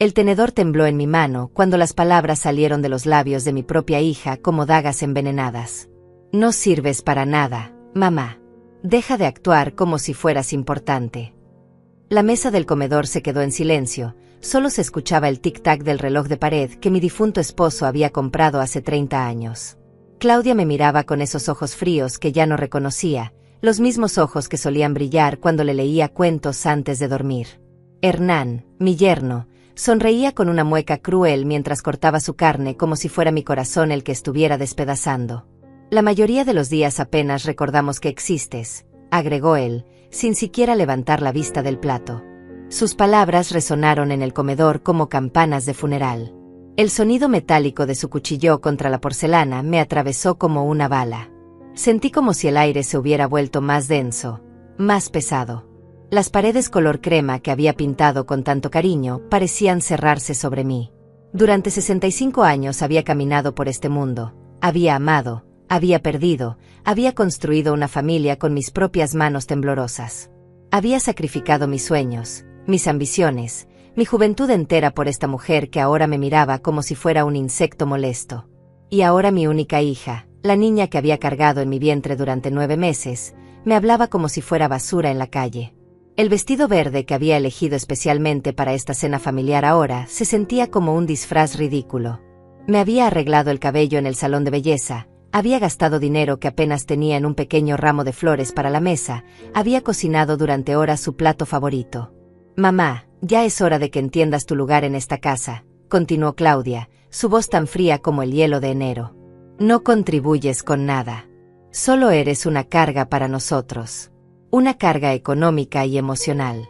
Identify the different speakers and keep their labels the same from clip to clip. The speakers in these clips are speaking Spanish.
Speaker 1: El tenedor tembló en mi mano cuando las palabras salieron de los labios de mi propia hija como dagas envenenadas. No sirves para nada, mamá. Deja de actuar como si fueras importante. La mesa del comedor se quedó en silencio, solo se escuchaba el tic-tac del reloj de pared que mi difunto esposo había comprado hace 30 años. Claudia me miraba con esos ojos fríos que ya no reconocía, los mismos ojos que solían brillar cuando le leía cuentos antes de dormir. Hernán, mi yerno, sonreía con una mueca cruel mientras cortaba su carne como si fuera mi corazón el que estuviera despedazando. La mayoría de los días apenas recordamos que existes, agregó él, sin siquiera levantar la vista del plato. Sus palabras resonaron en el comedor como campanas de funeral. El sonido metálico de su cuchillo contra la porcelana me atravesó como una bala. Sentí como si el aire se hubiera vuelto más denso, más pesado. Las paredes color crema que había pintado con tanto cariño parecían cerrarse sobre mí. Durante 65 años había caminado por este mundo, había amado, había perdido, había construido una familia con mis propias manos temblorosas. Había sacrificado mis sueños, mis ambiciones, mi juventud entera por esta mujer que ahora me miraba como si fuera un insecto molesto. Y ahora mi única hija, la niña que había cargado en mi vientre durante 9 meses, me hablaba como si fuera basura en la calle. El vestido verde que había elegido especialmente para esta cena familiar ahora se sentía como un disfraz ridículo. Me había arreglado el cabello en el salón de belleza, había gastado dinero que apenas tenía en un pequeño ramo de flores para la mesa, había cocinado durante horas su plato favorito. Mamá, ya es hora de que entiendas tu lugar en esta casa, continuó Claudia, su voz tan fría como el hielo de enero. No contribuyes con nada. Solo eres una carga para nosotros. Una carga económica y emocional.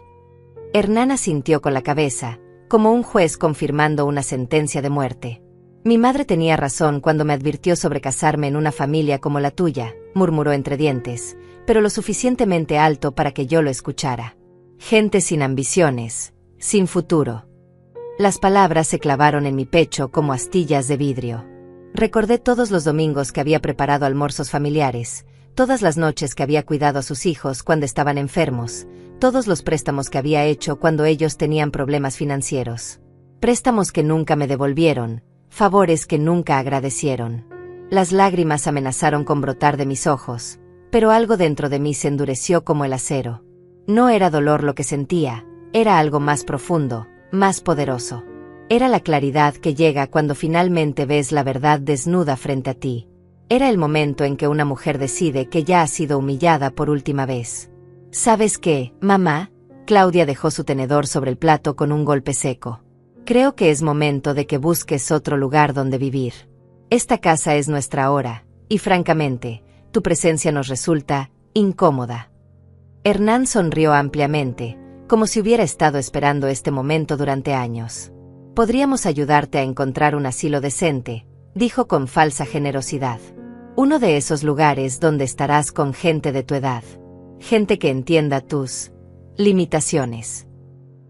Speaker 1: Hernán asintió con la cabeza, como un juez confirmando una sentencia de muerte. Mi madre tenía razón cuando me advirtió sobre casarme en una familia como la tuya, murmuró entre dientes, pero lo suficientemente alto para que yo lo escuchara. Gente sin ambiciones, sin futuro. Las palabras se clavaron en mi pecho como astillas de vidrio. Recordé todos los domingos que había preparado almuerzos familiares, todas las noches que había cuidado a sus hijos cuando estaban enfermos, todos los préstamos que había hecho cuando ellos tenían problemas financieros. Préstamos que nunca me devolvieron, favores que nunca agradecieron. Las lágrimas amenazaron con brotar de mis ojos, pero algo dentro de mí se endureció como el acero. No era dolor lo que sentía, era algo más profundo, más poderoso. Era la claridad que llega cuando finalmente ves la verdad desnuda frente a ti. Era el momento en que una mujer decide que ya ha sido humillada por última vez. ¿Sabes qué, mamá? Claudia dejó su tenedor sobre el plato con un golpe seco. Creo que es momento de que busques otro lugar donde vivir. Esta casa es nuestra ahora, y francamente, tu presencia nos resulta incómoda. Hernán sonrió ampliamente, como si hubiera estado esperando este momento durante años. Podríamos ayudarte a encontrar un asilo decente, dijo con falsa generosidad. Uno de esos lugares donde estarás con gente de tu edad. Gente que entienda tus limitaciones.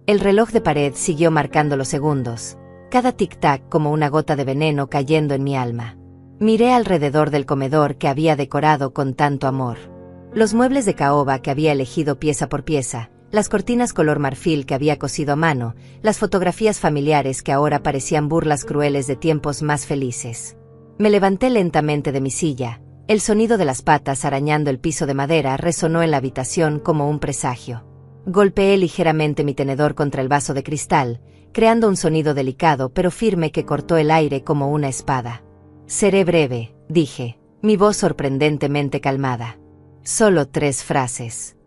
Speaker 1: El reloj de pared siguió marcando los segundos, cada tic-tac como una gota de veneno cayendo en mi alma. Miré alrededor del comedor que había decorado con tanto amor. Los muebles de caoba que había elegido pieza por pieza, las cortinas color marfil que había cosido a mano, las fotografías familiares que ahora parecían burlas crueles de tiempos más felices. Me levanté lentamente de mi silla, el sonido de las patas arañando el piso de madera resonó en la habitación como un presagio. Golpeé ligeramente mi tenedor contra el vaso de cristal, creando un sonido delicado pero firme que cortó el aire como una espada. Seré breve, dije, mi voz sorprendentemente calmada. Solo 3 frases.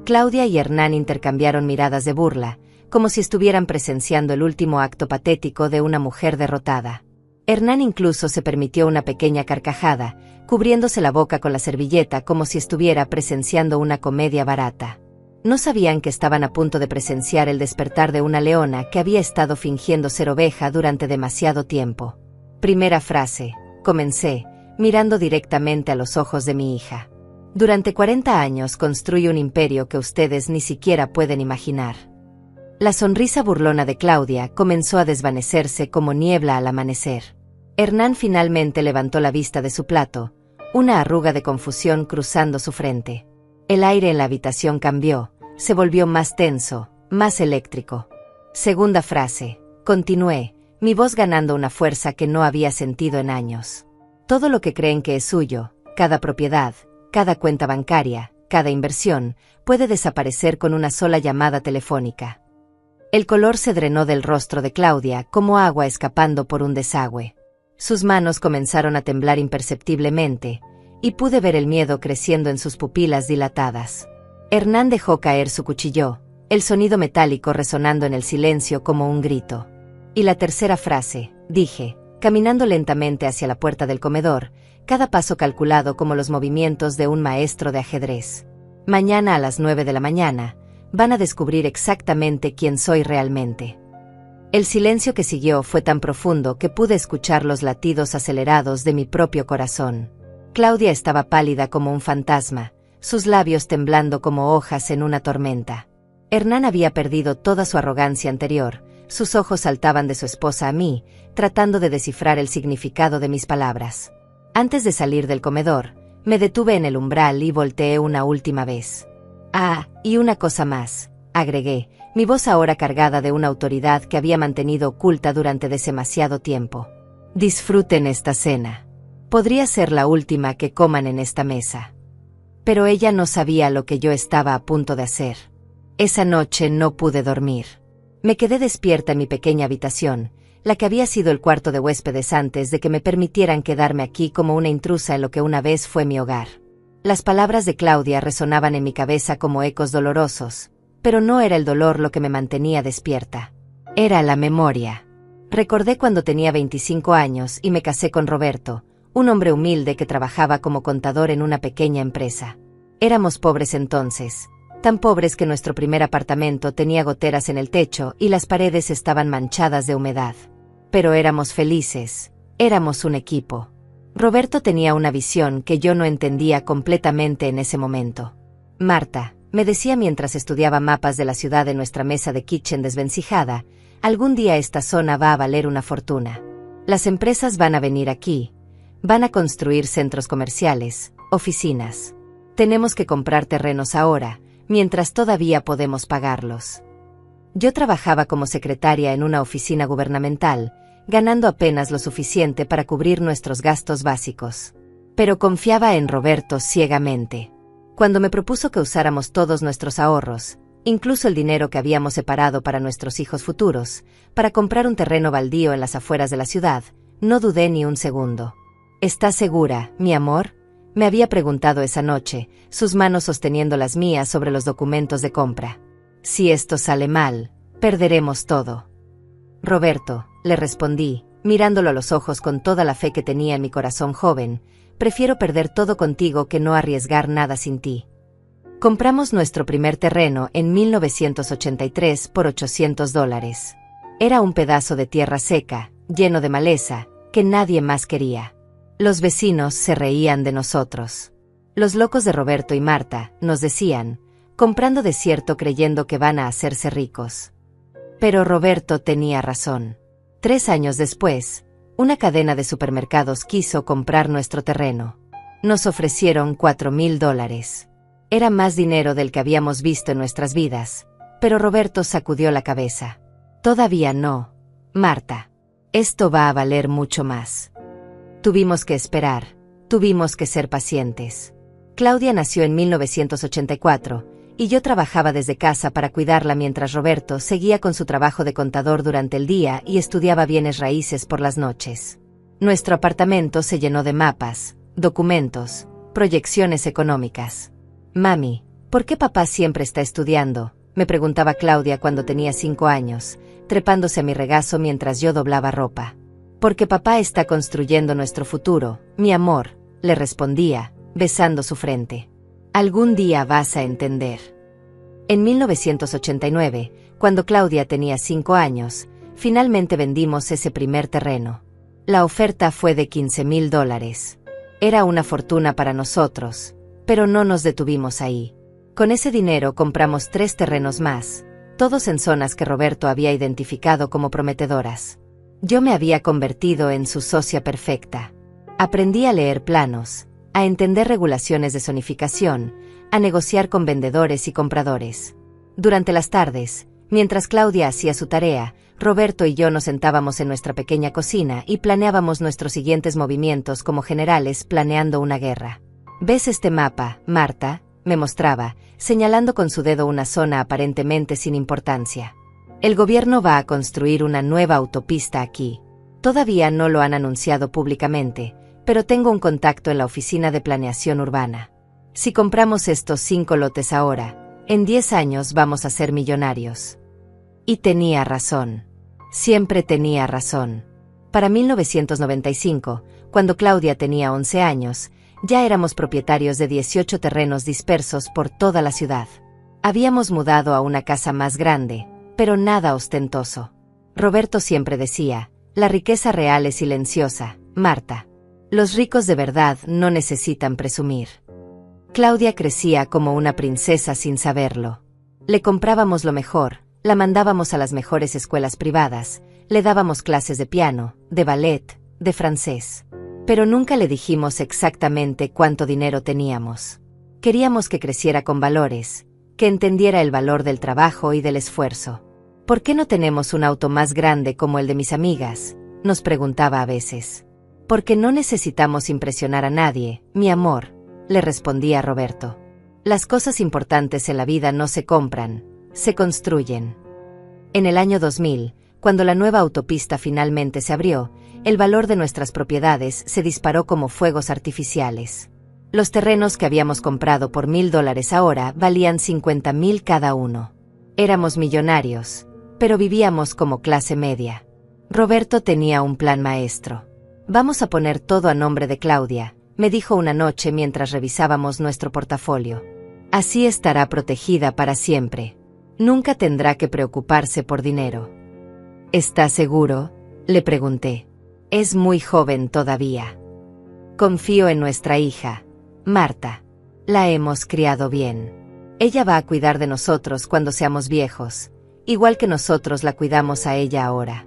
Speaker 1: Claudia y Hernán intercambiaron miradas de burla, como si estuvieran presenciando el último acto patético de una mujer derrotada. Hernán incluso se permitió una pequeña carcajada, cubriéndose la boca con la servilleta como si estuviera presenciando una comedia barata. No sabían que estaban a punto de presenciar el despertar de una leona que había estado fingiendo ser oveja durante demasiado tiempo. Primera frase, comencé, mirando directamente a los ojos de mi hija. Durante 40 años construí un imperio que ustedes ni siquiera pueden imaginar. La sonrisa burlona de Claudia comenzó a desvanecerse como niebla al amanecer. Hernán finalmente levantó la vista de su plato, una arruga de confusión cruzando su frente. El aire en la habitación cambió, se volvió más tenso, más eléctrico. Segunda frase, Continué, mi voz ganando una fuerza que no había sentido en años. Todo lo que creen que es suyo, cada propiedad, cada cuenta bancaria, cada inversión, puede desaparecer con una sola llamada telefónica. El color se drenó del rostro de Claudia como agua escapando por un desagüe. Sus manos comenzaron a temblar imperceptiblemente, y pude ver el miedo creciendo en sus pupilas dilatadas. Hernán dejó caer su cuchillo, el sonido metálico resonando en el silencio como un grito. Y la tercera frase, dije, caminando lentamente hacia la puerta del comedor, cada paso calculado como los movimientos de un maestro de ajedrez. Mañana a las 9 de la mañana, van a descubrir exactamente quién soy realmente. El silencio que siguió fue tan profundo que pude escuchar los latidos acelerados de mi propio corazón. Claudia estaba pálida como un fantasma, sus labios temblando como hojas en una tormenta. Hernán había perdido toda su arrogancia anterior, sus ojos saltaban de su esposa a mí, tratando de descifrar el significado de mis palabras. Antes de salir del comedor, me detuve en el umbral y volteé una última vez. Ah, y una cosa más, agregué, mi voz ahora cargada de una autoridad que había mantenido oculta durante demasiado tiempo. Disfruten esta cena. Podría ser la última que coman en esta mesa. Pero ella no sabía lo que yo estaba a punto de hacer. Esa noche no pude dormir. Me quedé despierta en mi pequeña habitación, la que había sido el cuarto de huéspedes antes de que me permitieran quedarme aquí como una intrusa en lo que una vez fue mi hogar. Las palabras de Claudia resonaban en mi cabeza como ecos dolorosos, pero no era el dolor lo que me mantenía despierta. Era la memoria. Recordé cuando tenía 25 años y me casé con Roberto, un hombre humilde que trabajaba como contador en una pequeña empresa. Éramos pobres entonces, tan pobres que nuestro primer apartamento tenía goteras en el techo y las paredes estaban manchadas de humedad. Pero éramos felices, éramos un equipo. Roberto tenía una visión que yo no entendía completamente en ese momento. Marta, me decía mientras estudiaba mapas de la ciudad en nuestra mesa de kitchen desvencijada, algún día esta zona va a valer una fortuna. Las empresas van a venir aquí. Van a construir centros comerciales, oficinas. Tenemos que comprar terrenos ahora, mientras todavía podemos pagarlos. Yo trabajaba como secretaria en una oficina gubernamental, ganando apenas lo suficiente para cubrir nuestros gastos básicos. Pero confiaba en Roberto ciegamente. Cuando me propuso que usáramos todos nuestros ahorros, incluso el dinero que habíamos separado para nuestros hijos futuros, para comprar un terreno baldío en las afueras de la ciudad, no dudé ni un segundo. ¿Estás segura, mi amor?, me había preguntado esa noche, sus manos sosteniendo las mías sobre los documentos de compra. Si esto sale mal, perderemos todo. Roberto, le respondí, mirándolo a los ojos con toda la fe que tenía en mi corazón joven, prefiero perder todo contigo que no arriesgar nada sin ti. Compramos nuestro primer terreno en 1983 por $800. Era un pedazo de tierra seca, lleno de maleza, que nadie más quería. Los vecinos se reían de nosotros. Los locos de Roberto y Marta, nos decían, comprando desierto creyendo que van a hacerse ricos. Pero Roberto tenía razón. 3 años después, una cadena de supermercados quiso comprar nuestro terreno. Nos ofrecieron $4,000. Era más dinero del que habíamos visto en nuestras vidas, pero Roberto sacudió la cabeza. Todavía no, Marta. Esto va a valer mucho más. Tuvimos que esperar, tuvimos que ser pacientes. Claudia nació en 1984, y yo trabajaba desde casa para cuidarla mientras Roberto seguía con su trabajo de contador durante el día y estudiaba bienes raíces por las noches. Nuestro apartamento se llenó de mapas, documentos, proyecciones económicas. Mami, ¿por qué papá siempre está estudiando?, me preguntaba Claudia cuando tenía 5 años, trepándose a mi regazo mientras yo doblaba ropa. Porque papá está construyendo nuestro futuro, mi amor, le respondía, besando su frente. Algún día vas a entender. En 1989, cuando Claudia tenía 5 años, finalmente vendimos ese primer terreno. La oferta fue de $15,000. Era una fortuna para nosotros, pero no nos detuvimos ahí. Con ese dinero compramos 3 terrenos más, todos en zonas que Roberto había identificado como prometedoras. Yo me había convertido en su socia perfecta. Aprendí a leer planos, a entender regulaciones de zonificación, a negociar con vendedores y compradores. Durante las tardes, mientras Claudia hacía su tarea, Roberto y yo nos sentábamos en nuestra pequeña cocina y planeábamos nuestros siguientes movimientos como generales planeando una guerra. ¿Ves este mapa, Marta?, me mostraba, señalando con su dedo una zona aparentemente sin importancia. El gobierno va a construir una nueva autopista aquí. Todavía no lo han anunciado públicamente, pero tengo un contacto en la oficina de planeación urbana. Si compramos estos 5 lotes ahora, en 10 años vamos a ser millonarios. Y tenía razón. Siempre tenía razón. Para 1995, cuando Claudia tenía 11 años, ya éramos propietarios de 18 terrenos dispersos por toda la ciudad. Habíamos mudado a una casa más grande, pero nada ostentoso. Roberto siempre decía, la riqueza real es silenciosa, Marta. Los ricos de verdad no necesitan presumir. Claudia crecía como una princesa sin saberlo. Le comprábamos lo mejor, la mandábamos a las mejores escuelas privadas, le dábamos clases de piano, de ballet, de francés. Pero nunca le dijimos exactamente cuánto dinero teníamos. Queríamos que creciera con valores, que entendiera el valor del trabajo y del esfuerzo. ¿Por qué no tenemos un auto más grande como el de mis amigas?, nos preguntaba a veces. Porque no necesitamos impresionar a nadie, mi amor, le respondía Roberto. Las cosas importantes en la vida no se compran, se construyen. En el año 2000, cuando la nueva autopista finalmente se abrió, el valor de nuestras propiedades se disparó como fuegos artificiales. Los terrenos que habíamos comprado por $1,000 ahora valían 50,000 cada uno. Éramos millonarios, pero vivíamos como clase media. Roberto tenía un plan maestro. Vamos a poner todo a nombre de Claudia, me dijo una noche mientras revisábamos nuestro portafolio. Así estará protegida para siempre. Nunca tendrá que preocuparse por dinero. ¿Está seguro?, le pregunté. Es muy joven todavía. Confío en nuestra hija, Marta. La hemos criado bien. Ella va a cuidar de nosotros cuando seamos viejos, igual que nosotros la cuidamos a ella ahora.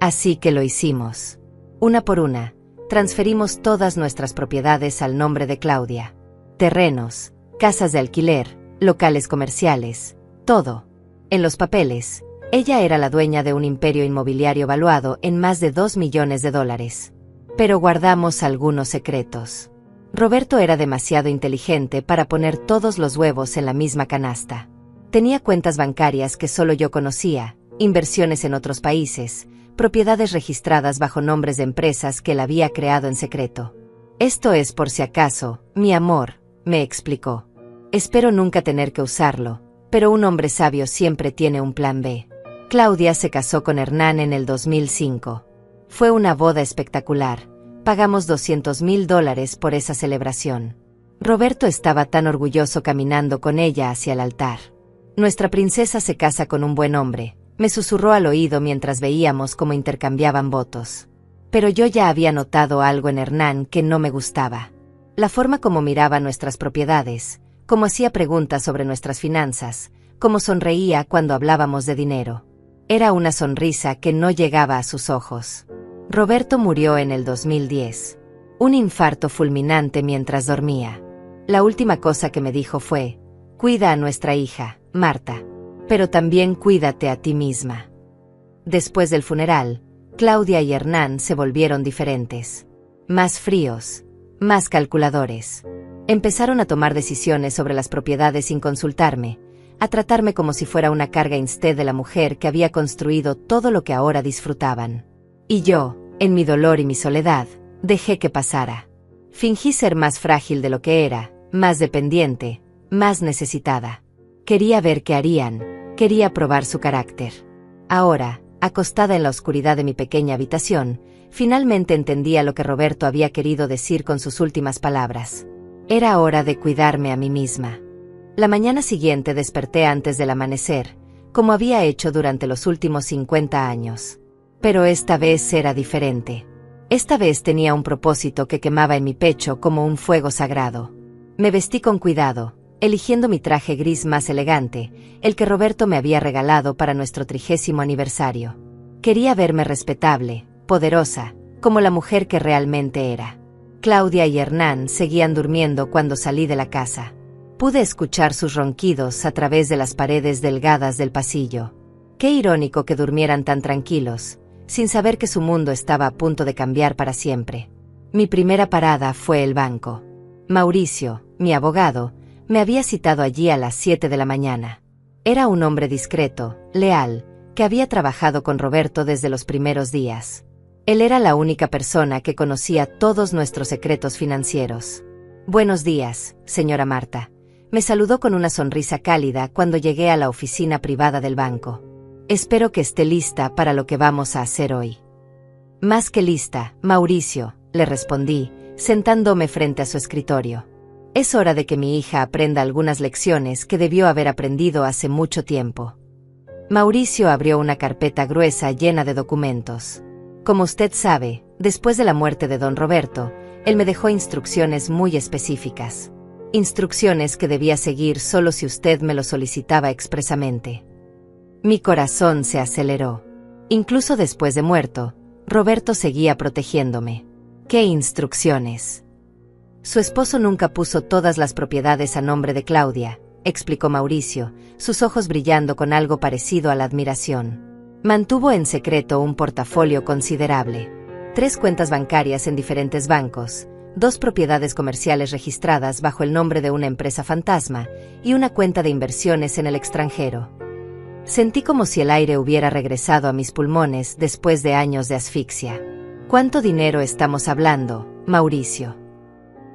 Speaker 1: Así que lo hicimos. Una por una, transferimos todas nuestras propiedades al nombre de Claudia. Terrenos, casas de alquiler, locales comerciales, todo. En los papeles, ella era la dueña de un imperio inmobiliario valuado en más de $2 millones. Pero guardamos algunos secretos. Roberto era demasiado inteligente para poner todos los huevos en la misma canasta. Tenía cuentas bancarias que solo yo conocía, inversiones en otros países, propiedades registradas bajo nombres de empresas que él había creado en secreto. Esto es por si acaso, mi amor, me explicó. Espero nunca tener que usarlo, pero un hombre sabio siempre tiene un plan B. Claudia se casó con Hernán en el 2005. Fue una boda espectacular. Pagamos $200,000 por esa celebración. Roberto estaba tan orgulloso caminando con ella hacia el altar. Nuestra princesa se casa con un buen hombre, me susurró al oído mientras veíamos cómo intercambiaban votos. Pero yo ya había notado algo en Hernán que no me gustaba. La forma como miraba nuestras propiedades, cómo hacía preguntas sobre nuestras finanzas, cómo sonreía cuando hablábamos de dinero. Era una sonrisa que no llegaba a sus ojos. Roberto murió en el 2010. Un infarto fulminante mientras dormía. La última cosa que me dijo fue, cuida a nuestra hija, Marta, pero también cuídate a ti misma. Después del funeral, Claudia y Hernán se volvieron diferentes. Más fríos, más calculadores. Empezaron a tomar decisiones sobre las propiedades sin consultarme, a tratarme como si fuera una carga instead de la mujer que había construido todo lo que ahora disfrutaban. Y yo, en mi dolor y mi soledad, dejé que pasara. Fingí ser más frágil de lo que era, más dependiente, más necesitada. Quería ver qué harían, quería probar su carácter. Ahora, acostada en la oscuridad de mi pequeña habitación, finalmente entendía lo que Roberto había querido decir con sus últimas palabras. Era hora de cuidarme a mí misma. La mañana siguiente desperté antes del amanecer, como había hecho durante los últimos 50 años. Pero esta vez era diferente. Esta vez tenía un propósito que quemaba en mi pecho como un fuego sagrado. Me vestí con cuidado, eligiendo mi traje gris más elegante, el que Roberto me había regalado para nuestro 30º aniversario. Quería verme respetable, poderosa, como la mujer que realmente era. Claudia y Hernán seguían durmiendo cuando salí de la casa. Pude escuchar sus ronquidos a través de las paredes delgadas del pasillo. Qué irónico que durmieran tan tranquilos, sin saber que su mundo estaba a punto de cambiar para siempre. Mi primera parada fue el banco. Mauricio, mi abogado, me había citado allí a las 7 de la mañana. Era un hombre discreto, leal, que había trabajado con Roberto desde los primeros días. Él era la única persona que conocía todos nuestros secretos financieros. «Buenos días, señora Marta», me saludó con una sonrisa cálida cuando llegué a la oficina privada del banco. «Espero que esté lista para lo que vamos a hacer hoy». «Más que lista, Mauricio», le respondí, sentándome frente a su escritorio. «Es hora de que mi hija aprenda algunas lecciones que debió haber aprendido hace mucho tiempo». Mauricio abrió una carpeta gruesa llena de documentos. «Como usted sabe, después de la muerte de don Roberto, él me dejó instrucciones muy específicas. Instrucciones que debía seguir solo si usted me lo solicitaba expresamente». Mi corazón se aceleró. Incluso después de muerto, Roberto seguía protegiéndome. ¿Qué instrucciones? Su esposo nunca puso todas las propiedades a nombre de Claudia, explicó Mauricio, sus ojos brillando con algo parecido a la admiración. Mantuvo en secreto un portafolio considerable. 3 cuentas bancarias en diferentes bancos, 2 propiedades comerciales registradas bajo el nombre de una empresa fantasma y una cuenta de inversiones en el extranjero. Sentí como si el aire hubiera regresado a mis pulmones después de años de asfixia. ¿Cuánto dinero estamos hablando, Mauricio?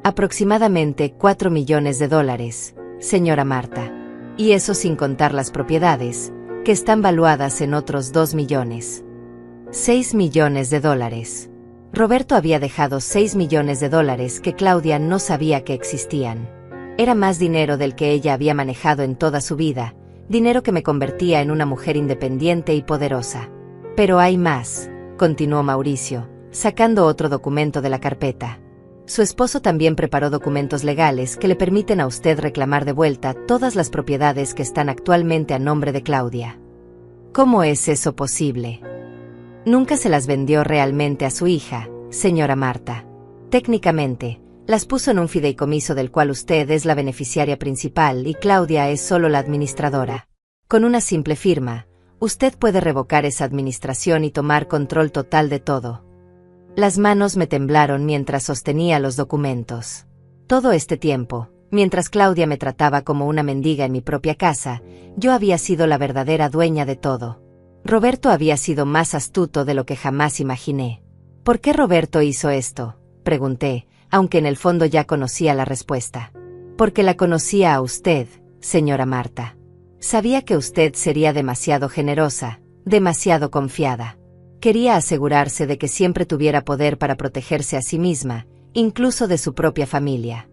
Speaker 1: Aproximadamente $4 millones, señora Marta. Y eso sin contar las propiedades, que están valuadas en otros 2 millones. $6 millones. Roberto había dejado $6 millones que Claudia no sabía que existían. Era más dinero del que ella había manejado en toda su vida, dinero que me convertía en una mujer independiente y poderosa. Pero hay más, continuó Mauricio, sacando otro documento de la carpeta. Su esposo también preparó documentos legales que le permiten a usted reclamar de vuelta todas las propiedades que están actualmente a nombre de Claudia. ¿Cómo es eso posible? Nunca se las vendió realmente a su hija, señora Marta. Técnicamente, las puso en un fideicomiso del cual usted es la beneficiaria principal y Claudia es solo la administradora. Con una simple firma, usted puede revocar esa administración y tomar control total de todo. Las manos me temblaron mientras sostenía los documentos. Todo este tiempo, mientras Claudia me trataba como una mendiga en mi propia casa, yo había sido la verdadera dueña de todo. Roberto había sido más astuto de lo que jamás imaginé. ¿Por qué Roberto hizo esto?, pregunté, aunque en el fondo ya conocía la respuesta. Porque la conocía a usted, señora Marta. Sabía que usted sería demasiado generosa, demasiado confiada. Quería asegurarse de que siempre tuviera poder para protegerse a sí misma, incluso de su propia familia.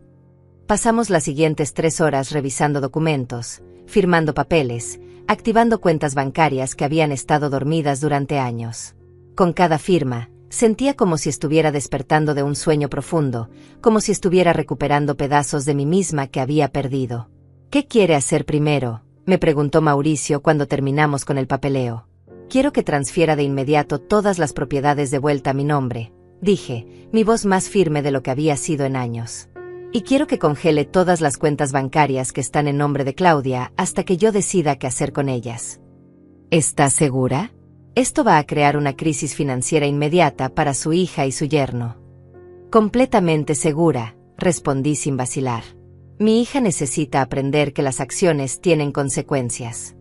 Speaker 1: Pasamos las siguientes 3 horas revisando documentos, firmando papeles, activando cuentas bancarias que habían estado dormidas durante años. Con cada firma, sentía como si estuviera despertando de un sueño profundo, como si estuviera recuperando pedazos de mí misma que había perdido. «¿Qué quiere hacer primero?», me preguntó Mauricio cuando terminamos con el papeleo. «Quiero que transfiera de inmediato todas las propiedades de vuelta a mi nombre», dije, mi voz más firme de lo que había sido en años. «Y quiero que congele todas las cuentas bancarias que están en nombre de Claudia hasta que yo decida qué hacer con ellas». «¿Está segura? Esto va a crear una crisis financiera inmediata para su hija y su yerno». «Completamente segura», respondí sin vacilar. «Mi hija necesita aprender que las acciones tienen consecuencias».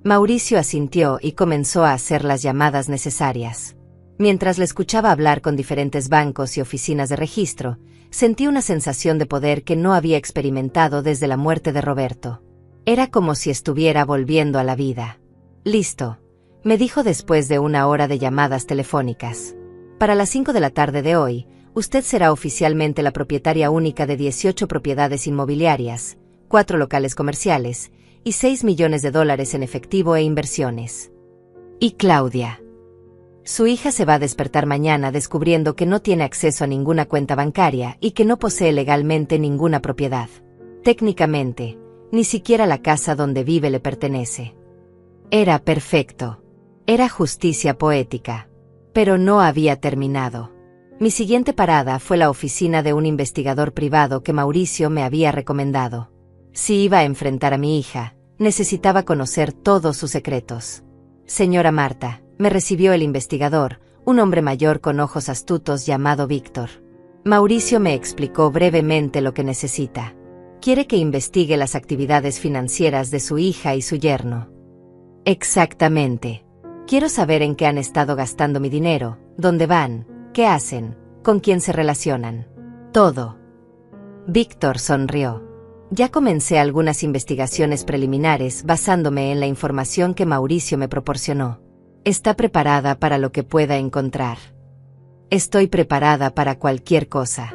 Speaker 1: Mauricio asintió y comenzó a hacer las llamadas necesarias. Mientras le escuchaba hablar con diferentes bancos y oficinas de registro, sentí una sensación de poder que no había experimentado desde la muerte de Roberto. Era como si estuviera volviendo a la vida. «Listo», me dijo después de 1 hora de llamadas telefónicas. «Para las 5 de la tarde de hoy, usted será oficialmente la propietaria única de 18 propiedades inmobiliarias, 4 locales comerciales y $6 millones en efectivo e inversiones». «¿Y Claudia?». «Su hija se va a despertar mañana descubriendo que no tiene acceso a ninguna cuenta bancaria y que no posee legalmente ninguna propiedad. Técnicamente, ni siquiera la casa donde vive le pertenece». Era perfecto. Era justicia poética. Pero no había terminado. Mi siguiente parada fue la oficina de un investigador privado que Mauricio me había recomendado. Si iba a enfrentar a mi hija, necesitaba conocer todos sus secretos. Señora Marta, me recibió el investigador, un hombre mayor con ojos astutos llamado Víctor. Mauricio me explicó brevemente lo que necesita. Quiere que investigue las actividades financieras de su hija y su yerno. Exactamente. Quiero saber en qué han estado gastando mi dinero, dónde van, qué hacen, con quién se relacionan. Todo. Víctor sonrió. Ya comencé algunas investigaciones preliminares basándome en la información que Mauricio me proporcionó. ¿Está preparada para lo que pueda encontrar? Estoy preparada para cualquier cosa.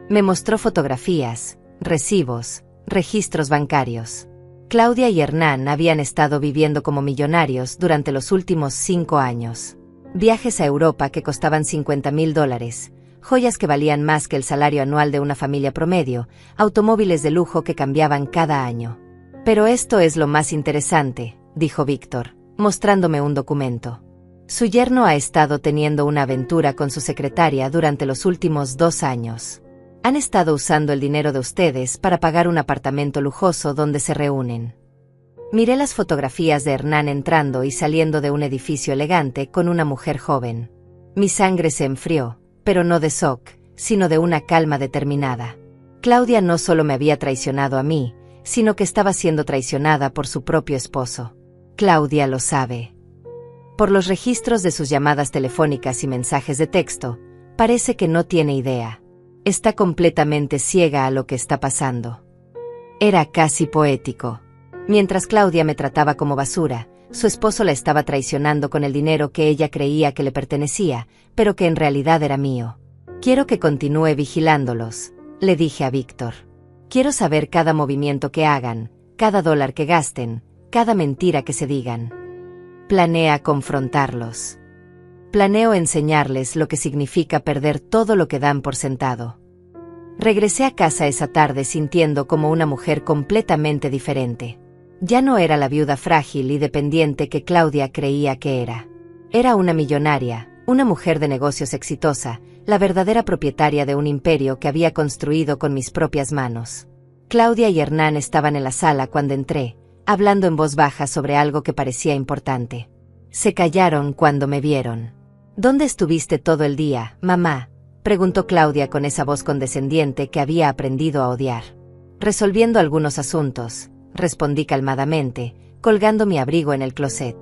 Speaker 1: Me mostró fotografías, recibos, registros bancarios. Claudia y Hernán habían estado viviendo como millonarios durante los últimos 5 años. Viajes a Europa que costaban $50,000, joyas que valían más que el salario anual de una familia promedio, automóviles de lujo que cambiaban cada año. Pero esto es lo más interesante, dijo Víctor, mostrándome un documento. Su yerno ha estado teniendo una aventura con su secretaria durante los últimos 2 años. Han estado usando el dinero de ustedes para pagar un apartamento lujoso donde se reúnen. Miré las fotografías de Hernán entrando y saliendo de un edificio elegante con una mujer joven. Mi sangre se enfrió, pero no de shock, sino de una calma determinada. Claudia no solo me había traicionado a mí, sino que estaba siendo traicionada por su propio esposo. Claudia lo sabe. Por los registros de sus llamadas telefónicas y mensajes de texto, parece que no tiene idea. Está completamente ciega a lo que está pasando. Era casi poético. Mientras Claudia me trataba como basura, su esposo la estaba traicionando con el dinero que ella creía que le pertenecía, pero que en realidad era mío. Quiero que continúe vigilándolos, le dije a Víctor. Quiero saber cada movimiento que hagan, cada dólar que gasten, cada mentira que se digan. Planea confrontarlos. Planeo enseñarles lo que significa perder todo lo que dan por sentado. Regresé a casa esa tarde sintiendo como una mujer completamente diferente. Ya no era la viuda frágil y dependiente que Claudia creía que era. Era una millonaria, una mujer de negocios exitosa, la verdadera propietaria de un imperio que había construido con mis propias manos. Claudia y Hernán estaban en la sala cuando entré, hablando en voz baja sobre algo que parecía importante. Se callaron cuando me vieron. ¿Dónde estuviste todo el día, mamá?, preguntó Claudia con esa voz condescendiente que había aprendido a odiar. Resolviendo algunos asuntos, respondí calmadamente, colgando mi abrigo en el closet.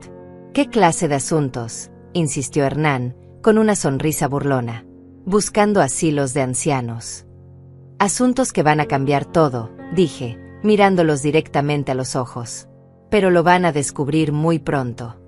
Speaker 1: ¿Qué clase de asuntos?, insistió Hernán, con una sonrisa burlona. Buscando asilos de ancianos. Asuntos que van a cambiar todo, dije, mirándolos directamente a los ojos. Pero lo van a descubrir muy pronto.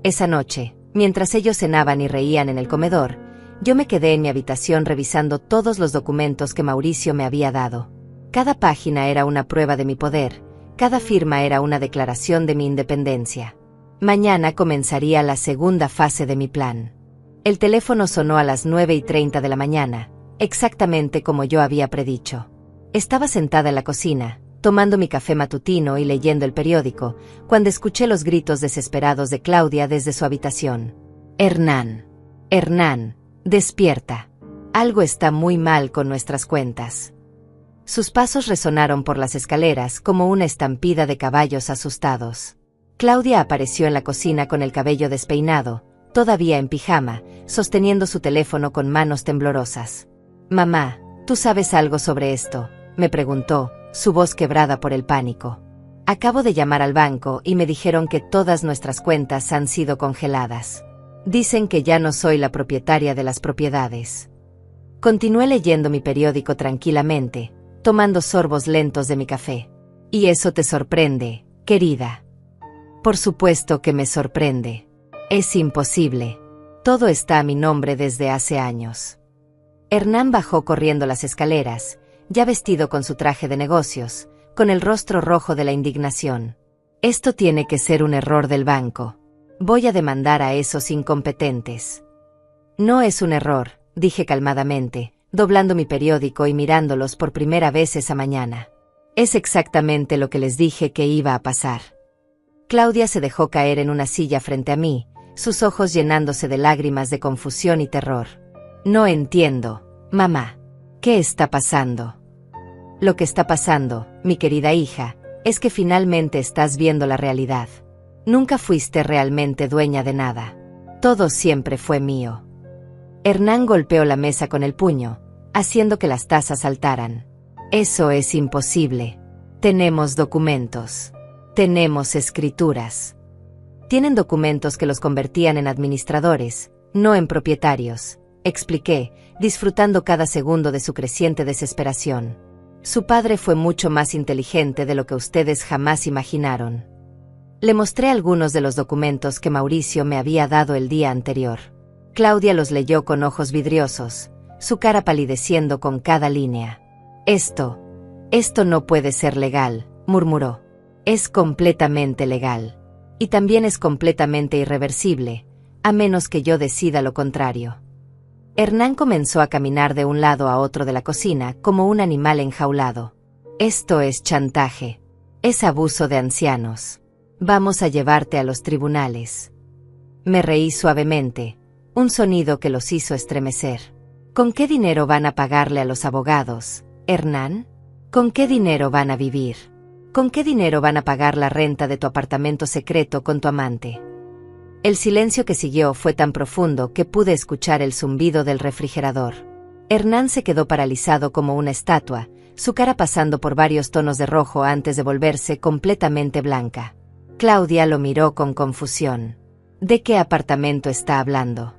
Speaker 1: Esa noche, mientras ellos cenaban y reían en el comedor, yo me quedé en mi habitación revisando todos los documentos que Mauricio me había dado. Cada página era una prueba de mi poder, cada firma era una declaración de mi independencia. Mañana comenzaría la segunda fase de mi plan. El teléfono sonó a las 9:30 de la mañana, exactamente como yo había predicho. Estaba sentada en la cocina, tomando mi café matutino y leyendo el periódico, cuando escuché los gritos desesperados de Claudia desde su habitación. Hernán. Hernán, despierta. Algo está muy mal con nuestras cuentas. Sus pasos resonaron por las escaleras como una estampida de caballos asustados. Claudia apareció en la cocina con el cabello despeinado, todavía en pijama, sosteniendo su teléfono con manos temblorosas. Mamá, ¿tú sabes algo sobre esto?, me preguntó, su voz quebrada por el pánico. Acabo de llamar al banco y me dijeron que todas nuestras cuentas han sido congeladas. Dicen que ya no soy la propietaria de las propiedades. Continué leyendo mi periódico tranquilamente, tomando sorbos lentos de mi café. ¿Y eso te sorprende, querida? Por supuesto que me sorprende. Es imposible. Todo está a mi nombre desde hace años. Hernán bajó corriendo las escaleras, ya vestido con su traje de negocios, con el rostro rojo de la indignación. Esto tiene que ser un error del banco. Voy a demandar a esos incompetentes. No es un error, dije calmadamente, doblando mi periódico y mirándolos por primera vez esa mañana. Es exactamente lo que les dije que iba a pasar. Claudia se dejó caer en una silla frente a mí, sus ojos llenándose de lágrimas de confusión y terror. No entiendo, mamá. ¿Qué está pasando? Lo que está pasando, mi querida hija, es que finalmente estás viendo la realidad. Nunca fuiste realmente dueña de nada. Todo siempre fue mío. Hernán golpeó la mesa con el puño, haciendo que las tazas saltaran. Eso es imposible. Tenemos documentos. Tenemos escrituras. Tienen documentos que los convertían en administradores, no en propietarios, expliqué, disfrutando cada segundo de su creciente desesperación. Su padre fue mucho más inteligente de lo que ustedes jamás imaginaron. Le mostré algunos de los documentos que Mauricio me había dado el día anterior. Claudia los leyó con ojos vidriosos, su cara palideciendo con cada línea. Esto no puede ser legal, murmuró. Es completamente legal. Y también es completamente irreversible, a menos que yo decida lo contrario. Hernán comenzó a caminar de un lado a otro de la cocina como un animal enjaulado. Esto es chantaje. Es abuso de ancianos. Vamos a llevarte a los tribunales. Me reí suavemente, un sonido que los hizo estremecer. ¿Con qué dinero van a pagarle a los abogados, Hernán? ¿Con qué dinero van a vivir? ¿Con qué dinero van a pagar la renta de tu apartamento secreto con tu amante? El silencio que siguió fue tan profundo que pude escuchar el zumbido del refrigerador. Hernán se quedó paralizado como una estatua, su cara pasando por varios tonos de rojo antes de volverse completamente blanca. Claudia lo miró con confusión. ¿De qué apartamento está hablando?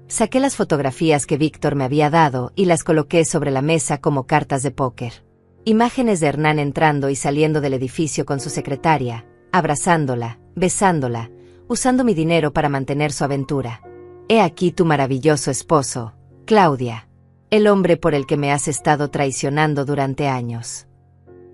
Speaker 1: Saqué las fotografías que Víctor me había dado y las coloqué sobre la mesa como cartas de póker. Imágenes de Hernán entrando y saliendo del edificio con su secretaria, abrazándola, besándola, usando mi dinero para mantener su aventura. He aquí tu maravilloso esposo, Claudia, el hombre por el que me has estado traicionando durante años.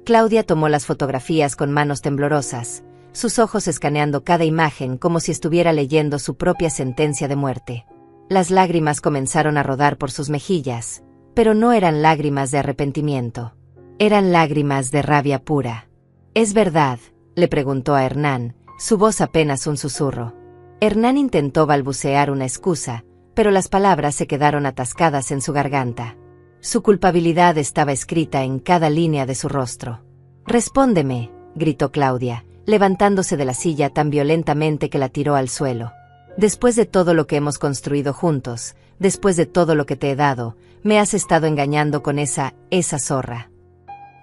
Speaker 1: Claudia tomó las fotografías con manos temblorosas, sus ojos escaneando cada imagen como si estuviera leyendo su propia sentencia de muerte. Las lágrimas comenzaron a rodar por sus mejillas, pero no eran lágrimas de arrepentimiento. Eran lágrimas de rabia pura. ¿Es verdad?, le preguntó a Hernán, su voz apenas un susurro. Hernán intentó balbucear una excusa, pero las palabras se quedaron atascadas en su garganta. Su culpabilidad estaba escrita en cada línea de su rostro. «Respóndeme», gritó Claudia, levantándose de la silla tan violentamente que la tiró al suelo. «Después de todo lo que hemos construido juntos, después de todo lo que te he dado, me has estado engañando con esa zorra».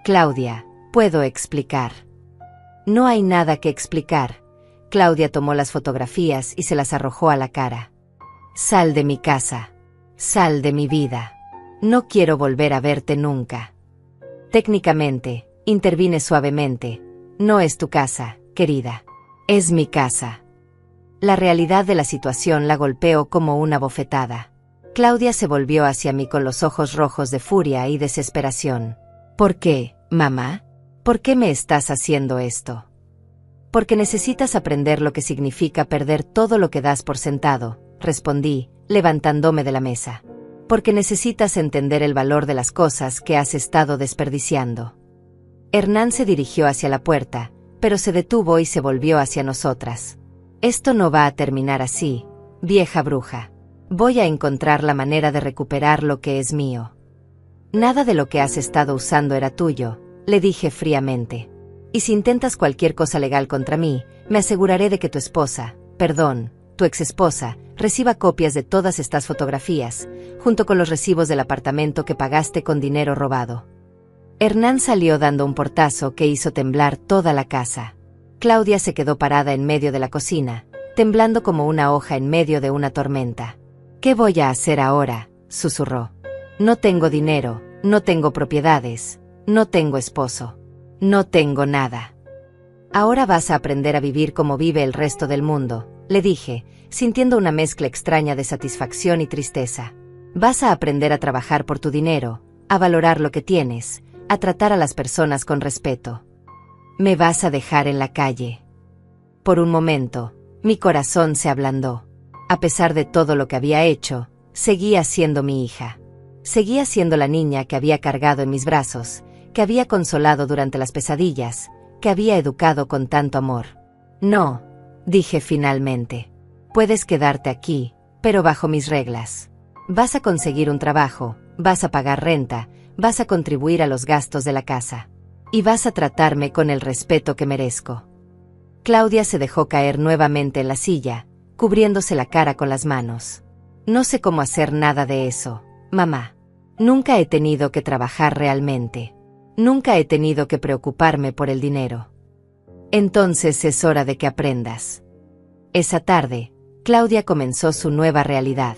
Speaker 1: «Claudia, puedo explicar». «No hay nada que explicar». Claudia tomó las fotografías y se las arrojó a la cara. «Sal de mi casa. Sal de mi vida. No quiero volver a verte nunca». «Técnicamente», intervine suavemente, «no es tu casa, querida. Es mi casa». La realidad de la situación la golpeó como una bofetada. Claudia se volvió hacia mí con los ojos rojos de furia y desesperación. «¿Por qué, mamá? ¿Por qué me estás haciendo esto?» «Porque necesitas aprender lo que significa perder todo lo que das por sentado», respondí, levantándome de la mesa. «Porque necesitas entender el valor de las cosas que has estado desperdiciando». Hernán se dirigió hacia la puerta, pero se detuvo y se volvió hacia nosotras. «Esto no va a terminar así, vieja bruja. Voy a encontrar la manera de recuperar lo que es mío». «Nada de lo que has estado usando era tuyo», le dije fríamente. «Y si intentas cualquier cosa legal contra mí, me aseguraré de que tu esposa, tu exesposa, reciba copias de todas estas fotografías, junto con los recibos del apartamento que pagaste con dinero robado». Hernán salió dando un portazo que hizo temblar toda la casa. Claudia se quedó parada en medio de la cocina, temblando como una hoja en medio de una tormenta. «¿Qué voy a hacer ahora?», susurró. «No tengo dinero, no tengo propiedades, no tengo esposo. No tengo nada. Ahora vas a aprender a vivir como vive el resto del mundo», le dije, sintiendo una mezcla extraña de satisfacción y tristeza. «Vas a aprender a trabajar por tu dinero, a valorar lo que tienes, a tratar a las personas con respeto. Me vas a dejar en la calle». Por un momento, mi corazón se ablandó. A pesar de todo lo que había hecho, seguía siendo mi hija. Seguía siendo la niña que había cargado en mis brazos, que había consolado durante las pesadillas, que había educado con tanto amor. «No», dije finalmente. «Puedes quedarte aquí, pero bajo mis reglas. Vas a conseguir un trabajo, vas a pagar renta, vas a contribuir a los gastos de la casa. Y vas a tratarme con el respeto que merezco». Claudia se dejó caer nuevamente en la silla, cubriéndose la cara con las manos. No sé cómo hacer nada de eso, mamá. Nunca he tenido que trabajar realmente. Nunca he tenido que preocuparme por el dinero. Entonces es hora de que aprendas. Esa tarde, Claudia comenzó su nueva realidad.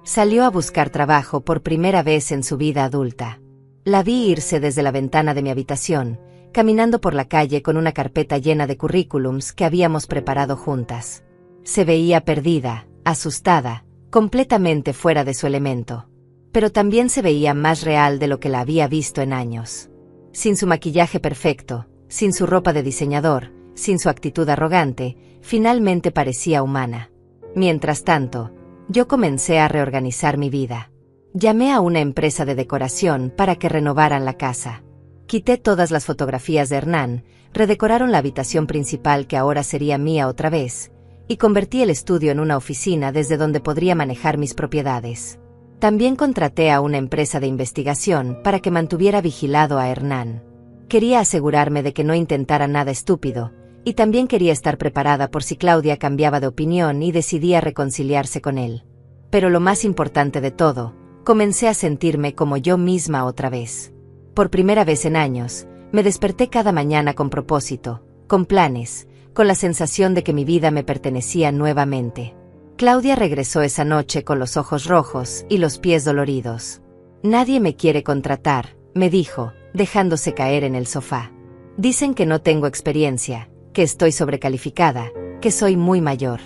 Speaker 1: Salió a buscar trabajo por primera vez en su vida adulta. La vi irse desde la ventana de mi habitación, caminando por la calle con una carpeta llena de currículums que habíamos preparado juntas. Se veía perdida, asustada, completamente fuera de su elemento. Pero también se veía más real de lo que la había visto en años. Sin su maquillaje perfecto, sin su ropa de diseñador, sin su actitud arrogante, finalmente parecía humana. Mientras tanto, yo comencé a reorganizar mi vida. Llamé a una empresa de decoración para que renovaran la casa. Quité todas las fotografías de Hernán, redecoraron la habitación principal que ahora sería mía otra vez, y convertí el estudio en una oficina desde donde podría manejar mis propiedades. También contraté a una empresa de investigación para que mantuviera vigilado a Hernán. Quería asegurarme de que no intentara nada estúpido, y también quería estar preparada por si Claudia cambiaba de opinión y decidía reconciliarse con él. Pero lo más importante de todo, comencé a sentirme como yo misma otra vez. Por primera vez en años, me desperté cada mañana con propósito, con planes, con la sensación de que mi vida me pertenecía nuevamente. Claudia regresó esa noche con los ojos rojos y los pies doloridos. Nadie me quiere contratar, me dijo, dejándose caer en el sofá. Dicen que no tengo experiencia, que estoy sobrecalificada, que soy muy mayor.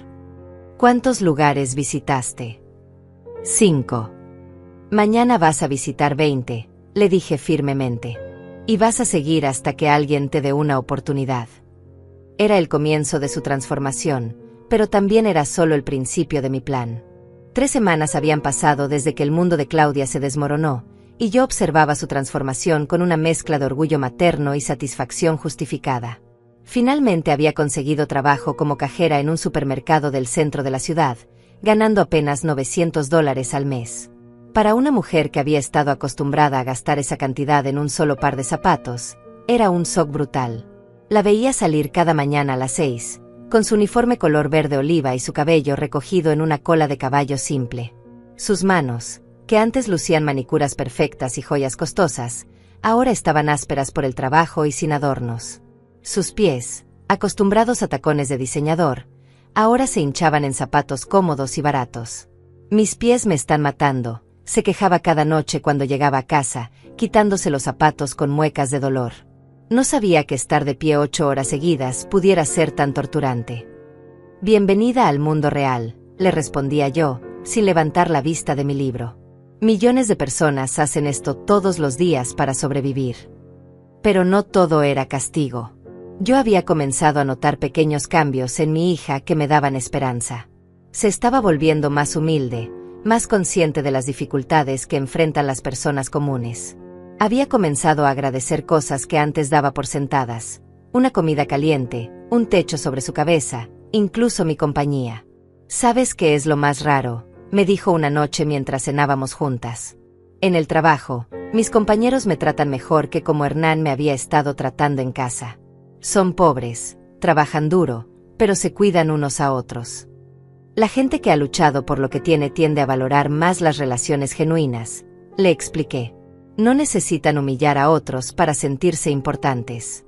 Speaker 1: ¿Cuántos lugares visitaste? 5. Mañana vas a visitar 20, le dije firmemente. Y vas a seguir hasta que alguien te dé una oportunidad. Era el comienzo de su transformación, pero también era solo el principio de mi plan. 3 semanas habían pasado desde que el mundo de Claudia se desmoronó, y yo observaba su transformación con una mezcla de orgullo materno y satisfacción justificada. Finalmente había conseguido trabajo como cajera en un supermercado del centro de la ciudad, ganando apenas $900 al mes. Para una mujer que había estado acostumbrada a gastar esa cantidad en un solo par de zapatos, era un shock brutal. La veía salir cada mañana a las 6, con su uniforme color verde oliva y su cabello recogido en una cola de caballo simple. Sus manos, que antes lucían manicuras perfectas y joyas costosas, ahora estaban ásperas por el trabajo y sin adornos. Sus pies, acostumbrados a tacones de diseñador, ahora se hinchaban en zapatos cómodos y baratos. Mis pies me están matando, se quejaba cada noche cuando llegaba a casa, quitándose los zapatos con muecas de dolor. No sabía que estar de pie 8 horas seguidas pudiera ser tan torturante. Bienvenida al mundo real, le respondía yo, sin levantar la vista de mi libro. Millones de personas hacen esto todos los días para sobrevivir. Pero no todo era castigo. Yo había comenzado a notar pequeños cambios en mi hija que me daban esperanza. Se estaba volviendo más humilde, más consciente de las dificultades que enfrentan las personas comunes. Había comenzado a agradecer cosas que antes daba por sentadas: una comida caliente, un techo sobre su cabeza, incluso mi compañía. ¿Sabes qué es lo más raro?, me dijo una noche mientras cenábamos juntas. En el trabajo, mis compañeros me tratan mejor que como Hernán me había estado tratando en casa. Son pobres, trabajan duro, pero se cuidan unos a otros. La gente que ha luchado por lo que tiene tiende a valorar más las relaciones genuinas, le expliqué. No necesitan humillar a otros para sentirse importantes.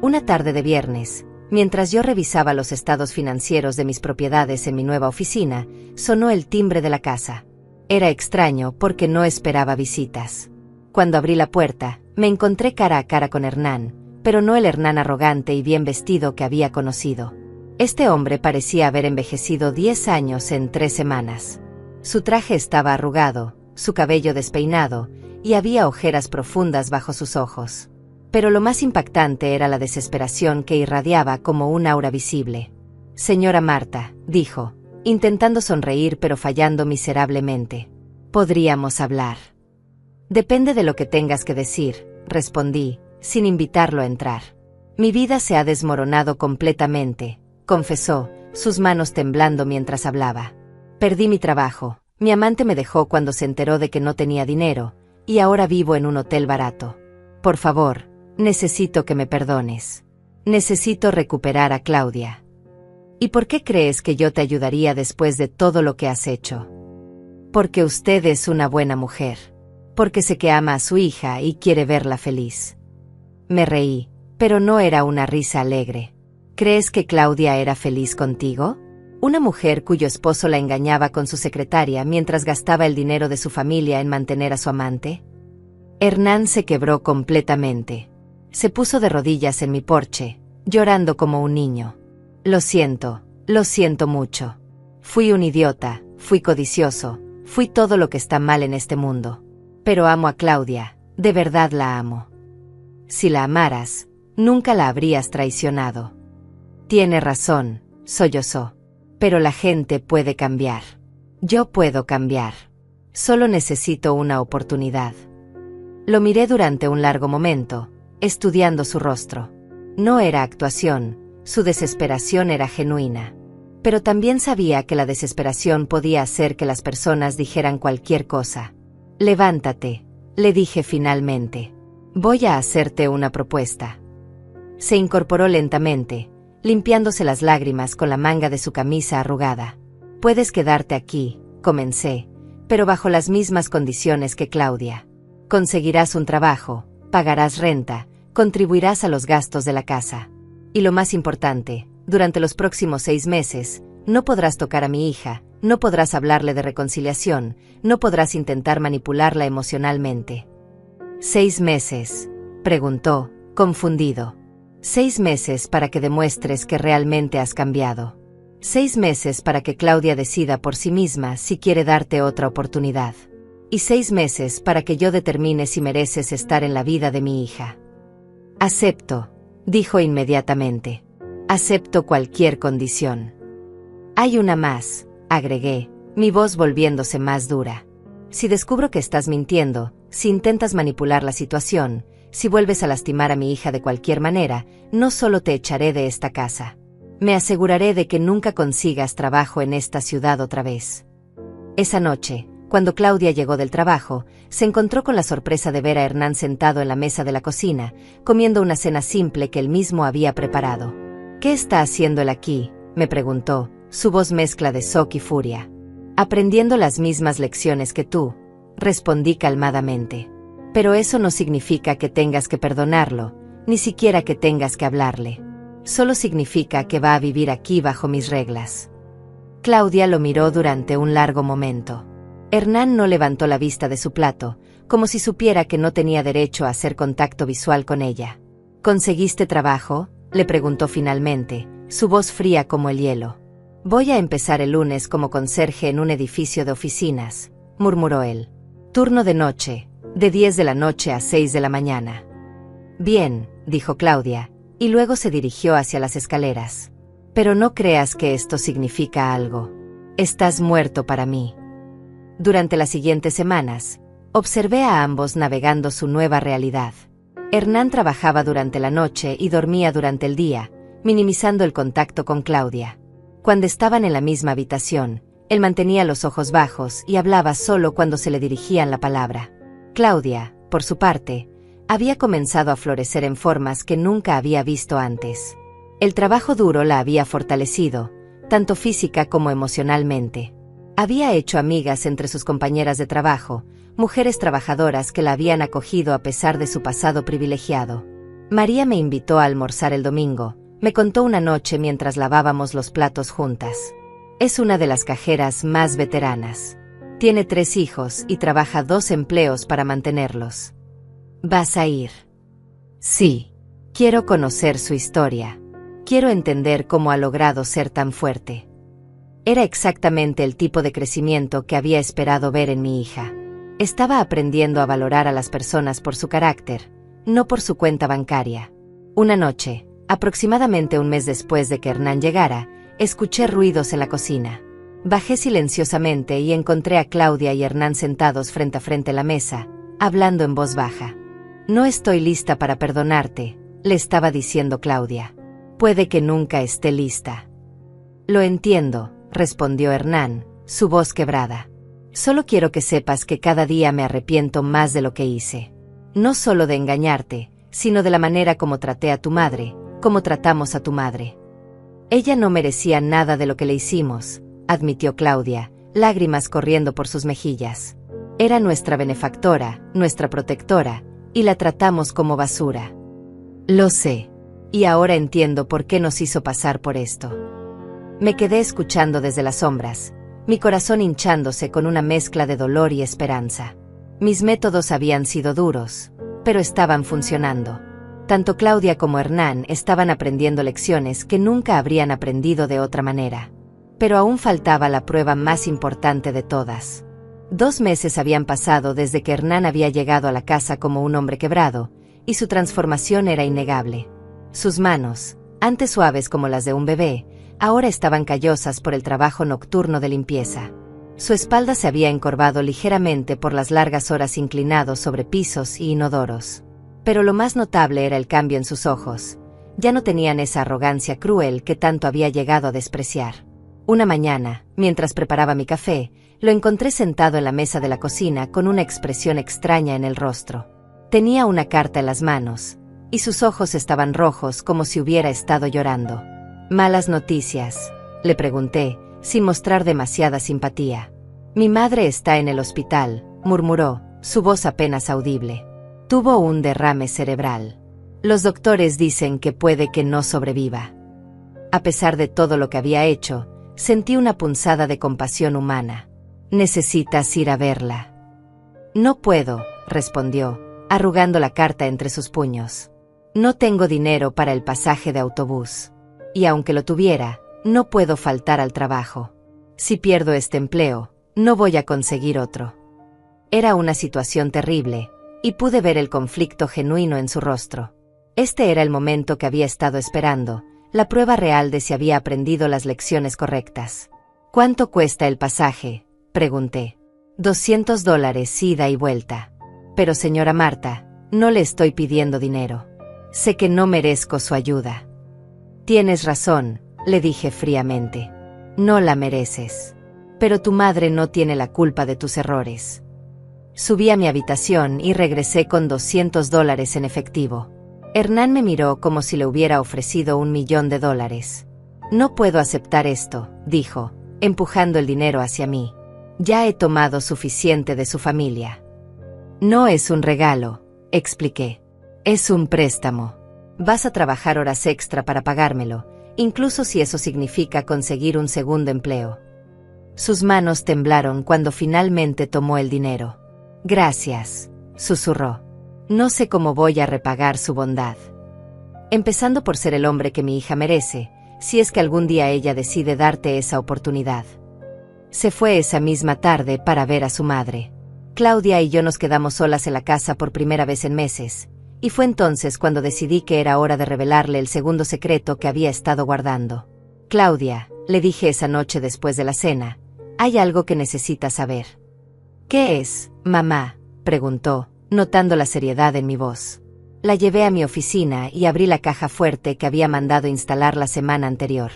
Speaker 1: Una tarde de viernes, mientras yo revisaba los estados financieros de mis propiedades en mi nueva oficina, sonó el timbre de la casa. Era extraño porque no esperaba visitas. Cuando abrí la puerta, me encontré cara a cara con Hernán, pero no el Hernán arrogante y bien vestido que había conocido. Este hombre parecía haber envejecido 10 años en 3 semanas. Su traje estaba arrugado, su cabello despeinado, y había ojeras profundas bajo sus ojos. Pero lo más impactante era la desesperación que irradiaba como un aura visible. «Señora Marta», dijo, intentando sonreír pero fallando miserablemente. «¿Podríamos hablar?» «Depende de lo que tengas que decir», respondí, sin invitarlo a entrar. «Mi vida se ha desmoronado completamente», confesó, sus manos temblando mientras hablaba. «Perdí mi trabajo, mi amante me dejó cuando se enteró de que no tenía dinero, y ahora vivo en un hotel barato. Por favor, necesito que me perdones». Necesito recuperar a Claudia. ¿Y por qué crees que yo te ayudaría después de todo lo que has hecho? Porque usted es una buena mujer. Porque sé que ama a su hija y quiere verla feliz. Me reí, pero no era una risa alegre. ¿Crees que Claudia era feliz contigo? ¿Una mujer cuyo esposo la engañaba con su secretaria mientras gastaba el dinero de su familia en mantener a su amante? Hernán se quebró completamente. Se puso de rodillas en mi porche, llorando como un niño. Lo siento mucho. Fui un idiota, fui codicioso, fui todo lo que está mal en este mundo. Pero amo a Claudia, de verdad la amo. Si la amaras, nunca la habrías traicionado. Tiene razón, sollozó. Pero la gente puede cambiar. Yo puedo cambiar. Solo necesito una oportunidad. Lo miré durante un largo momento, estudiando su rostro. No era actuación, su desesperación era genuina. Pero también sabía que la desesperación podía hacer que las personas dijeran cualquier cosa. Levántate, le dije finalmente. Voy a hacerte una propuesta. Se incorporó lentamente, limpiándose las lágrimas con la manga de su camisa arrugada. Puedes quedarte aquí, comencé, pero bajo las mismas condiciones que Claudia. Conseguirás un trabajo, pagarás renta, contribuirás a los gastos de la casa. Y lo más importante, durante los próximos 6 meses, no podrás tocar a mi hija, no podrás hablarle de reconciliación, no podrás intentar manipularla emocionalmente. ¿6 meses? Preguntó, confundido. 6 meses para que demuestres que realmente has cambiado. 6 meses para que Claudia decida por sí misma si quiere darte otra oportunidad. Y 6 meses para que yo determine si mereces estar en la vida de mi hija. Acepto, dijo inmediatamente. Acepto cualquier condición. Hay una más, agregué, mi voz volviéndose más dura. Si descubro que estás mintiendo, si intentas manipular la situación, si vuelves a lastimar a mi hija de cualquier manera, no solo te echaré de esta casa. Me aseguraré de que nunca consigas trabajo en esta ciudad otra vez. Esa noche, cuando Claudia llegó del trabajo, se encontró con la sorpresa de ver a Hernán sentado en la mesa de la cocina, comiendo una cena simple que él mismo había preparado. ¿Qué está haciendo él aquí?, me preguntó, su voz mezcla de shock y furia. Aprendiendo las mismas lecciones que tú, respondí calmadamente. Pero eso no significa que tengas que perdonarlo, ni siquiera que tengas que hablarle. Solo significa que va a vivir aquí bajo mis reglas. Claudia lo miró durante un largo momento. Hernán no levantó la vista de su plato, como si supiera que no tenía derecho a hacer contacto visual con ella. ¿Conseguiste trabajo?, le preguntó finalmente, su voz fría como el hielo. Voy a empezar el lunes como conserje en un edificio de oficinas, murmuró él. Turno de noche, de 10 de la noche a 6 de la mañana. Bien, dijo Claudia, y luego se dirigió hacia las escaleras. Pero no creas que esto significa algo. Estás muerto para mí. Durante las siguientes semanas, observé a ambos navegando su nueva realidad. Hernán trabajaba durante la noche y dormía durante el día, minimizando el contacto con Claudia. Cuando estaban en la misma habitación, él mantenía los ojos bajos y hablaba solo cuando se le dirigían la palabra. Claudia, por su parte, había comenzado a florecer en formas que nunca había visto antes. El trabajo duro la había fortalecido, tanto física como emocionalmente. Había hecho amigas entre sus compañeras de trabajo, mujeres trabajadoras que la habían acogido a pesar de su pasado privilegiado. María me invitó a almorzar el domingo, me contó una noche mientras lavábamos los platos juntas. Es una de las cajeras más veteranas. Tiene 3 hijos y trabaja 2 empleos para mantenerlos. ¿Vas a ir? Sí. Quiero conocer su historia. Quiero entender cómo ha logrado ser tan fuerte. Era exactamente el tipo de crecimiento que había esperado ver en mi hija. Estaba aprendiendo a valorar a las personas por su carácter, no por su cuenta bancaria. Una noche, aproximadamente un mes después de que Hernán llegara, escuché ruidos en la cocina. Bajé silenciosamente y encontré a Claudia y Hernán sentados frente a frente a la mesa, hablando en voz baja. No estoy lista para perdonarte, le estaba diciendo Claudia. Puede que nunca esté lista. Lo entiendo, respondió Hernán, su voz quebrada. Solo quiero que sepas que cada día me arrepiento más de lo que hice. No solo de engañarte, sino de la manera como traté a tu madre, cómo tratamos a tu madre. Ella no merecía nada de lo que le hicimos, admitió Claudia, lágrimas corriendo por sus mejillas. Era nuestra benefactora, nuestra protectora, y la tratamos como basura. Lo sé. Y ahora entiendo por qué nos hizo pasar por esto. Me quedé escuchando desde las sombras, mi corazón hinchándose con una mezcla de dolor y esperanza. Mis métodos habían sido duros, pero estaban funcionando. Tanto Claudia como Hernán estaban aprendiendo lecciones que nunca habrían aprendido de otra manera. Pero aún faltaba la prueba más importante de todas. 2 meses habían pasado desde que Hernán había llegado a la casa como un hombre quebrado, y su transformación era innegable. Sus manos, antes suaves como las de un bebé, ahora estaban callosas por el trabajo nocturno de limpieza. Su espalda se había encorvado ligeramente por las largas horas inclinado sobre pisos y inodoros. Pero lo más notable era el cambio en sus ojos. Ya no tenían esa arrogancia cruel que tanto había llegado a despreciar. Una mañana, mientras preparaba mi café, lo encontré sentado en la mesa de la cocina con una expresión extraña en el rostro. Tenía una carta en las manos, y sus ojos estaban rojos como si hubiera estado llorando. «¿Malas noticias?», le pregunté, sin mostrar demasiada simpatía. «Mi madre está en el hospital», murmuró, su voz apenas audible. «Tuvo un derrame cerebral. Los doctores dicen que puede que no sobreviva». A pesar de todo lo que había hecho, sentí una punzada de compasión humana. «Necesitas ir a verla». «No puedo», respondió, arrugando la carta entre sus puños. «No tengo dinero para el pasaje de autobús. Y aunque lo tuviera, no puedo faltar al trabajo. Si pierdo este empleo, no voy a conseguir otro». Era una situación terrible, y pude ver el conflicto genuino en su rostro. Este era el momento que había estado esperando, la prueba real de si había aprendido las lecciones correctas. «¿Cuánto cuesta el pasaje?», pregunté. $200 ida y vuelta. «Pero señora Marta, no le estoy pidiendo dinero. Sé que no merezco su ayuda». «Tienes razón», le dije fríamente. «No la mereces. Pero tu madre no tiene la culpa de tus errores». Subí a mi habitación y regresé con $200 en efectivo. Hernán me miró como si le hubiera ofrecido $1.000.000. «No puedo aceptar esto», dijo, empujando el dinero hacia mí. «Ya he tomado suficiente de su familia». «No es un regalo», expliqué. «Es un préstamo. Vas a trabajar horas extra para pagármelo, incluso si eso significa conseguir un segundo empleo». Sus manos temblaron cuando finalmente tomó el dinero. «Gracias», susurró. «No sé cómo voy a repagar su bondad. Empezando por ser el hombre que mi hija merece, si es que algún día ella decide darte esa oportunidad». Se fue esa misma tarde para ver a su madre. Claudia y yo nos quedamos solas en la casa por primera vez en meses, y fue entonces cuando decidí que era hora de revelarle el segundo secreto que había estado guardando. «Claudia», le dije esa noche después de la cena, «hay algo que necesitas saber». «¿Qué es, mamá?», preguntó, notando la seriedad en mi voz. La llevé a mi oficina y abrí la caja fuerte que había mandado instalar la semana anterior.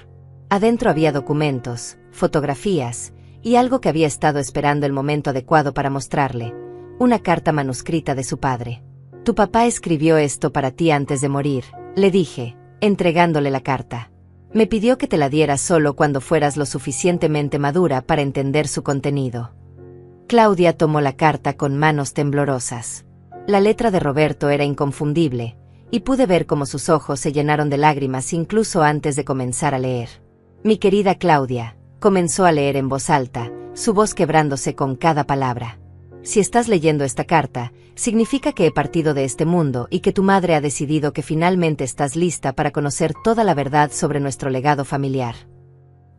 Speaker 1: Adentro había documentos, fotografías, y algo que había estado esperando el momento adecuado para mostrarle, una carta manuscrita de su padre. «Tu papá escribió esto para ti antes de morir», le dije, entregándole la carta. «Me pidió que te la diera solo cuando fueras lo suficientemente madura para entender su contenido». Claudia tomó la carta con manos temblorosas. La letra de Roberto era inconfundible, y pude ver cómo sus ojos se llenaron de lágrimas incluso antes de comenzar a leer. «Mi querida Claudia», comenzó a leer en voz alta, su voz quebrándose con cada palabra. «Si estás leyendo esta carta, significa que he partido de este mundo y que tu madre ha decidido que finalmente estás lista para conocer toda la verdad sobre nuestro legado familiar».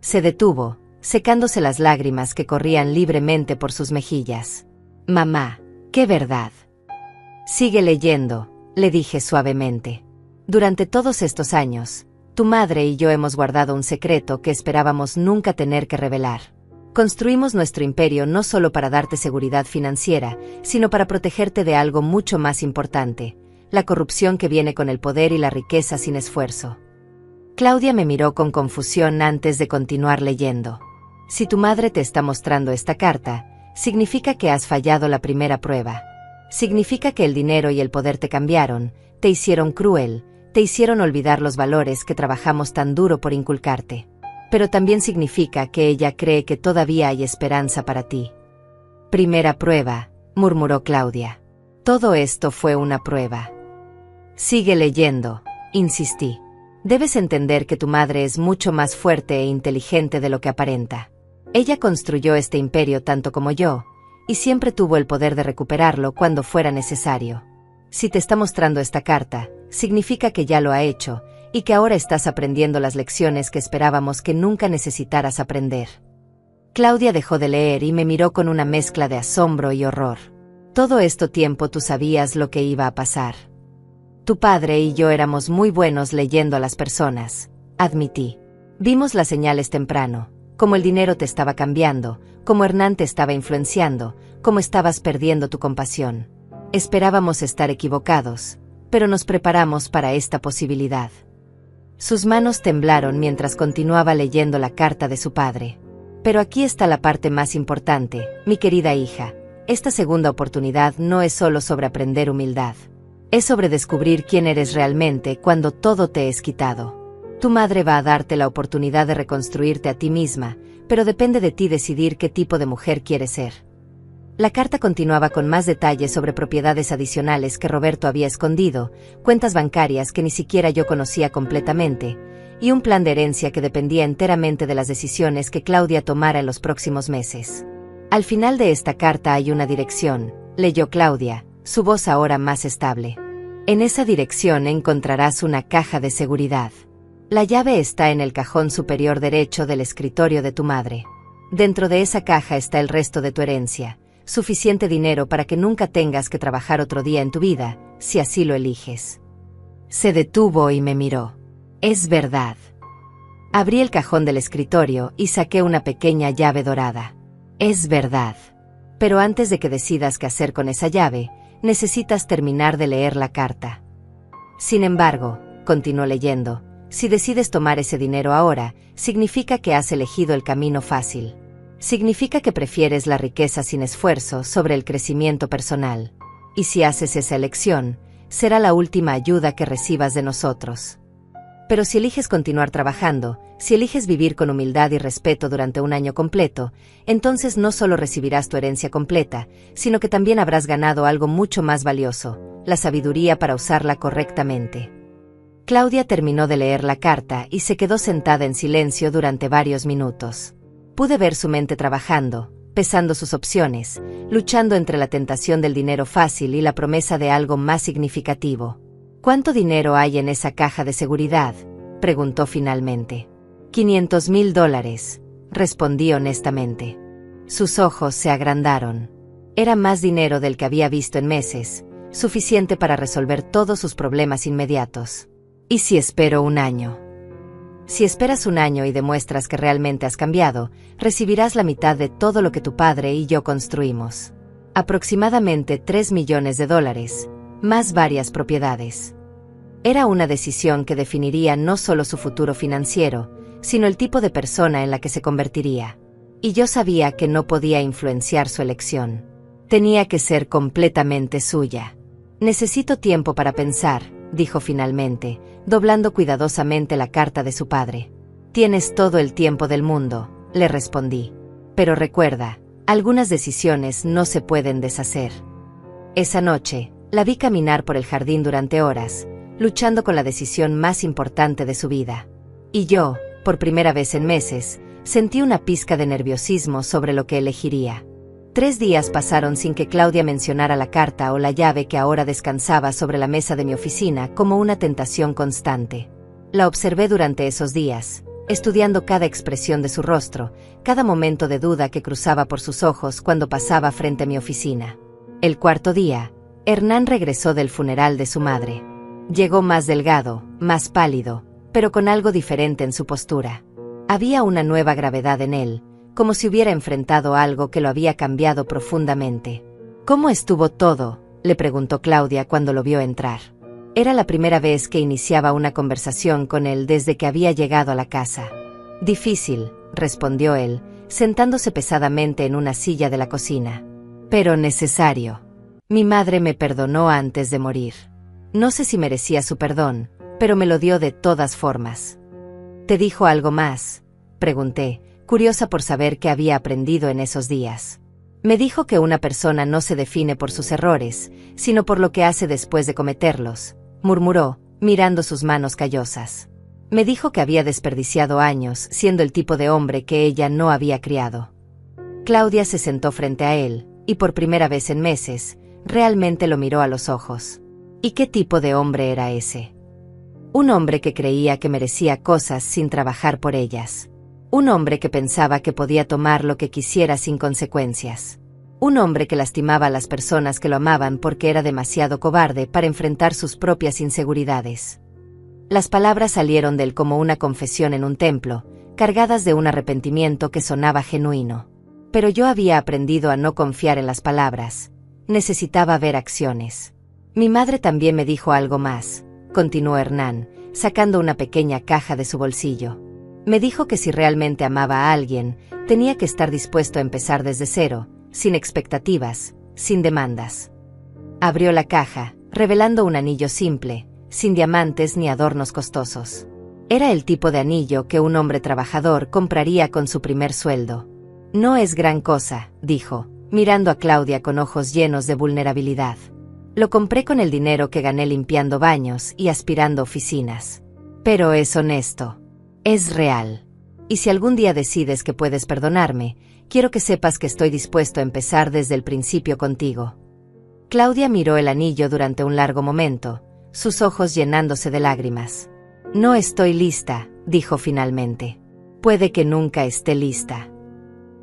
Speaker 1: Se detuvo, secándose las lágrimas que corrían libremente por sus mejillas. «Mamá, ¿qué verdad?». «Sigue leyendo», le dije suavemente. «Durante todos estos años, tu madre y yo hemos guardado un secreto que esperábamos nunca tener que revelar. Construimos nuestro imperio no solo para darte seguridad financiera, sino para protegerte de algo mucho más importante, la corrupción que viene con el poder y la riqueza sin esfuerzo». Claudia me miró con confusión antes de continuar leyendo. «Si tu madre te está mostrando esta carta, significa que has fallado la primera prueba. Significa que el dinero y el poder te cambiaron, te hicieron cruel, te hicieron olvidar los valores que trabajamos tan duro por inculcarte. Pero también significa que ella cree que todavía hay esperanza para ti. Primera prueba, murmuró Claudia. Todo esto fue una prueba. Sigue leyendo, insistí. Debes entender que tu madre es mucho más fuerte e inteligente de lo que aparenta. Ella construyó este imperio tanto como yo, y siempre tuvo el poder de recuperarlo cuando fuera necesario. Si te está mostrando esta carta, significa que ya lo ha hecho, y que ahora estás aprendiendo las lecciones que esperábamos que nunca necesitaras aprender. Claudia dejó de leer y me miró con una mezcla de asombro y horror. Todo este tiempo tú sabías lo que iba a pasar. Tu padre y yo éramos muy buenos leyendo a las personas, admití. Vimos las señales temprano, como el dinero te estaba cambiando, como Hernán te estaba influenciando, como estabas perdiendo tu compasión. Esperábamos estar equivocados, pero nos preparamos para esta posibilidad. Sus manos temblaron mientras continuaba leyendo la carta de su padre. Pero aquí está la parte más importante, mi querida hija. Esta segunda oportunidad no es solo sobre aprender humildad. Es sobre descubrir quién eres realmente cuando todo te es quitado. Tu madre va a darte la oportunidad de reconstruirte a ti misma, pero depende de ti decidir qué tipo de mujer quieres ser. La carta continuaba con más detalles sobre propiedades adicionales que Roberto había escondido, cuentas bancarias que ni siquiera yo conocía completamente, y un plan de herencia que dependía enteramente de las decisiones que Claudia tomara en los próximos meses. Al final de esta carta hay una dirección, leyó Claudia, su voz ahora más estable. En esa dirección encontrarás una caja de seguridad. La llave está en el cajón superior derecho del escritorio de tu madre. Dentro de esa caja está el resto de tu herencia, suficiente dinero para que nunca tengas que trabajar otro día en tu vida, si así lo eliges. Se detuvo y me miró. Es verdad. Abrí el cajón del escritorio y saqué una pequeña llave dorada. Es verdad. Pero antes de que decidas qué hacer con esa llave, necesitas terminar de leer la carta. Sin embargo, continuó leyendo, si decides tomar ese dinero ahora, significa que has elegido el camino fácil. Significa que prefieres la riqueza sin esfuerzo sobre el crecimiento personal. Y si haces esa elección, será la última ayuda que recibas de nosotros. Pero si eliges continuar trabajando, si eliges vivir con humildad y respeto durante un año completo, entonces no solo recibirás tu herencia completa, sino que también habrás ganado algo mucho más valioso, la sabiduría para usarla correctamente. Claudia terminó de leer la carta y se quedó sentada en silencio durante varios minutos. Pude ver su mente trabajando, pesando sus opciones, luchando entre la tentación del dinero fácil y la promesa de algo más significativo. ¿Cuánto dinero hay en esa caja de seguridad?, preguntó finalmente. $500,000, respondí honestamente. Sus ojos se agrandaron. Era más dinero del que había visto en meses, suficiente para resolver todos sus problemas inmediatos. ¿Y si espero un año? Si esperas un año y demuestras que realmente has cambiado, recibirás la mitad de todo lo que tu padre y yo construimos. Aproximadamente $3 millones, más varias propiedades. Era una decisión que definiría no solo su futuro financiero, sino el tipo de persona en la que se convertiría. Y yo sabía que no podía influenciar su elección. Tenía que ser completamente suya. Necesito tiempo para pensar, dijo finalmente, doblando cuidadosamente la carta de su padre. Tienes todo el tiempo del mundo, le respondí. Pero recuerda, algunas decisiones no se pueden deshacer. Esa noche, la vi caminar por el jardín durante horas, luchando con la decisión más importante de su vida. Y yo, por primera vez en meses, sentí una pizca de nerviosismo sobre lo que elegiría. 3 días pasaron sin que Claudia mencionara la carta o la llave que ahora descansaba sobre la mesa de mi oficina como una tentación constante. La observé durante esos días, estudiando cada expresión de su rostro, cada momento de duda que cruzaba por sus ojos cuando pasaba frente a mi oficina. El 4.º día, Hernán regresó del funeral de su madre. Llegó más delgado, más pálido, pero con algo diferente en su postura. Había una nueva gravedad en él, como si hubiera enfrentado algo que lo había cambiado profundamente. ¿Cómo estuvo todo?, le preguntó Claudia cuando lo vio entrar. Era la primera vez que iniciaba una conversación con él desde que había llegado a la casa. Difícil, respondió él, sentándose pesadamente en una silla de la cocina. Pero necesario. Mi madre me perdonó antes de morir. No sé si merecía su perdón, pero me lo dio de todas formas. ¿Te dijo algo más?, pregunté, curiosa por saber qué había aprendido en esos días. Me dijo que una persona no se define por sus errores, sino por lo que hace después de cometerlos, murmuró, mirando sus manos callosas. Me dijo que había desperdiciado años siendo el tipo de hombre que ella no había criado. Claudia se sentó frente a él, y por primera vez en meses, realmente lo miró a los ojos. ¿Y qué tipo de hombre era ese? Un hombre que creía que merecía cosas sin trabajar por ellas. Un hombre que pensaba que podía tomar lo que quisiera sin consecuencias. Un hombre que lastimaba a las personas que lo amaban porque era demasiado cobarde para enfrentar sus propias inseguridades. Las palabras salieron de él como una confesión en un templo, cargadas de un arrepentimiento que sonaba genuino. Pero yo había aprendido a no confiar en las palabras. Necesitaba ver acciones. Mi madre también me dijo algo más, continuó Hernán, sacando una pequeña caja de su bolsillo. Me dijo que si realmente amaba a alguien, tenía que estar dispuesto a empezar desde cero, sin expectativas, sin demandas. Abrió la caja, revelando un anillo simple, sin diamantes ni adornos costosos. Era el tipo de anillo que un hombre trabajador compraría con su primer sueldo. No es gran cosa, dijo, mirando a Claudia con ojos llenos de vulnerabilidad. Lo compré con el dinero que gané limpiando baños y aspirando oficinas. Pero es honesto. Es real. Y si algún día decides que puedes perdonarme, quiero que sepas que estoy dispuesto a empezar desde el principio contigo. Claudia miró el anillo durante un largo momento, sus ojos llenándose de lágrimas. No estoy lista, dijo finalmente. Puede que nunca esté lista.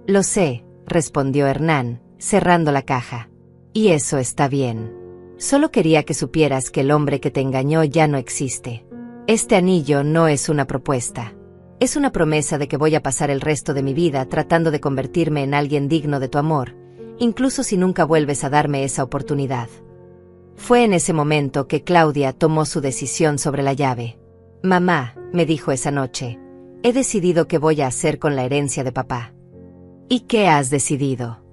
Speaker 1: Lo sé, respondió Hernán, cerrando la caja. Y eso está bien. Solo quería que supieras que el hombre que te engañó ya no existe. Este anillo no es una propuesta. Es una promesa de que voy a pasar el resto de mi vida tratando de convertirme en alguien digno de tu amor, incluso si nunca vuelves a darme esa oportunidad. Fue en ese momento que Claudia tomó su decisión sobre la llave. Mamá, me dijo esa noche, he decidido qué voy a hacer con la herencia de papá. ¿Y qué has decidido?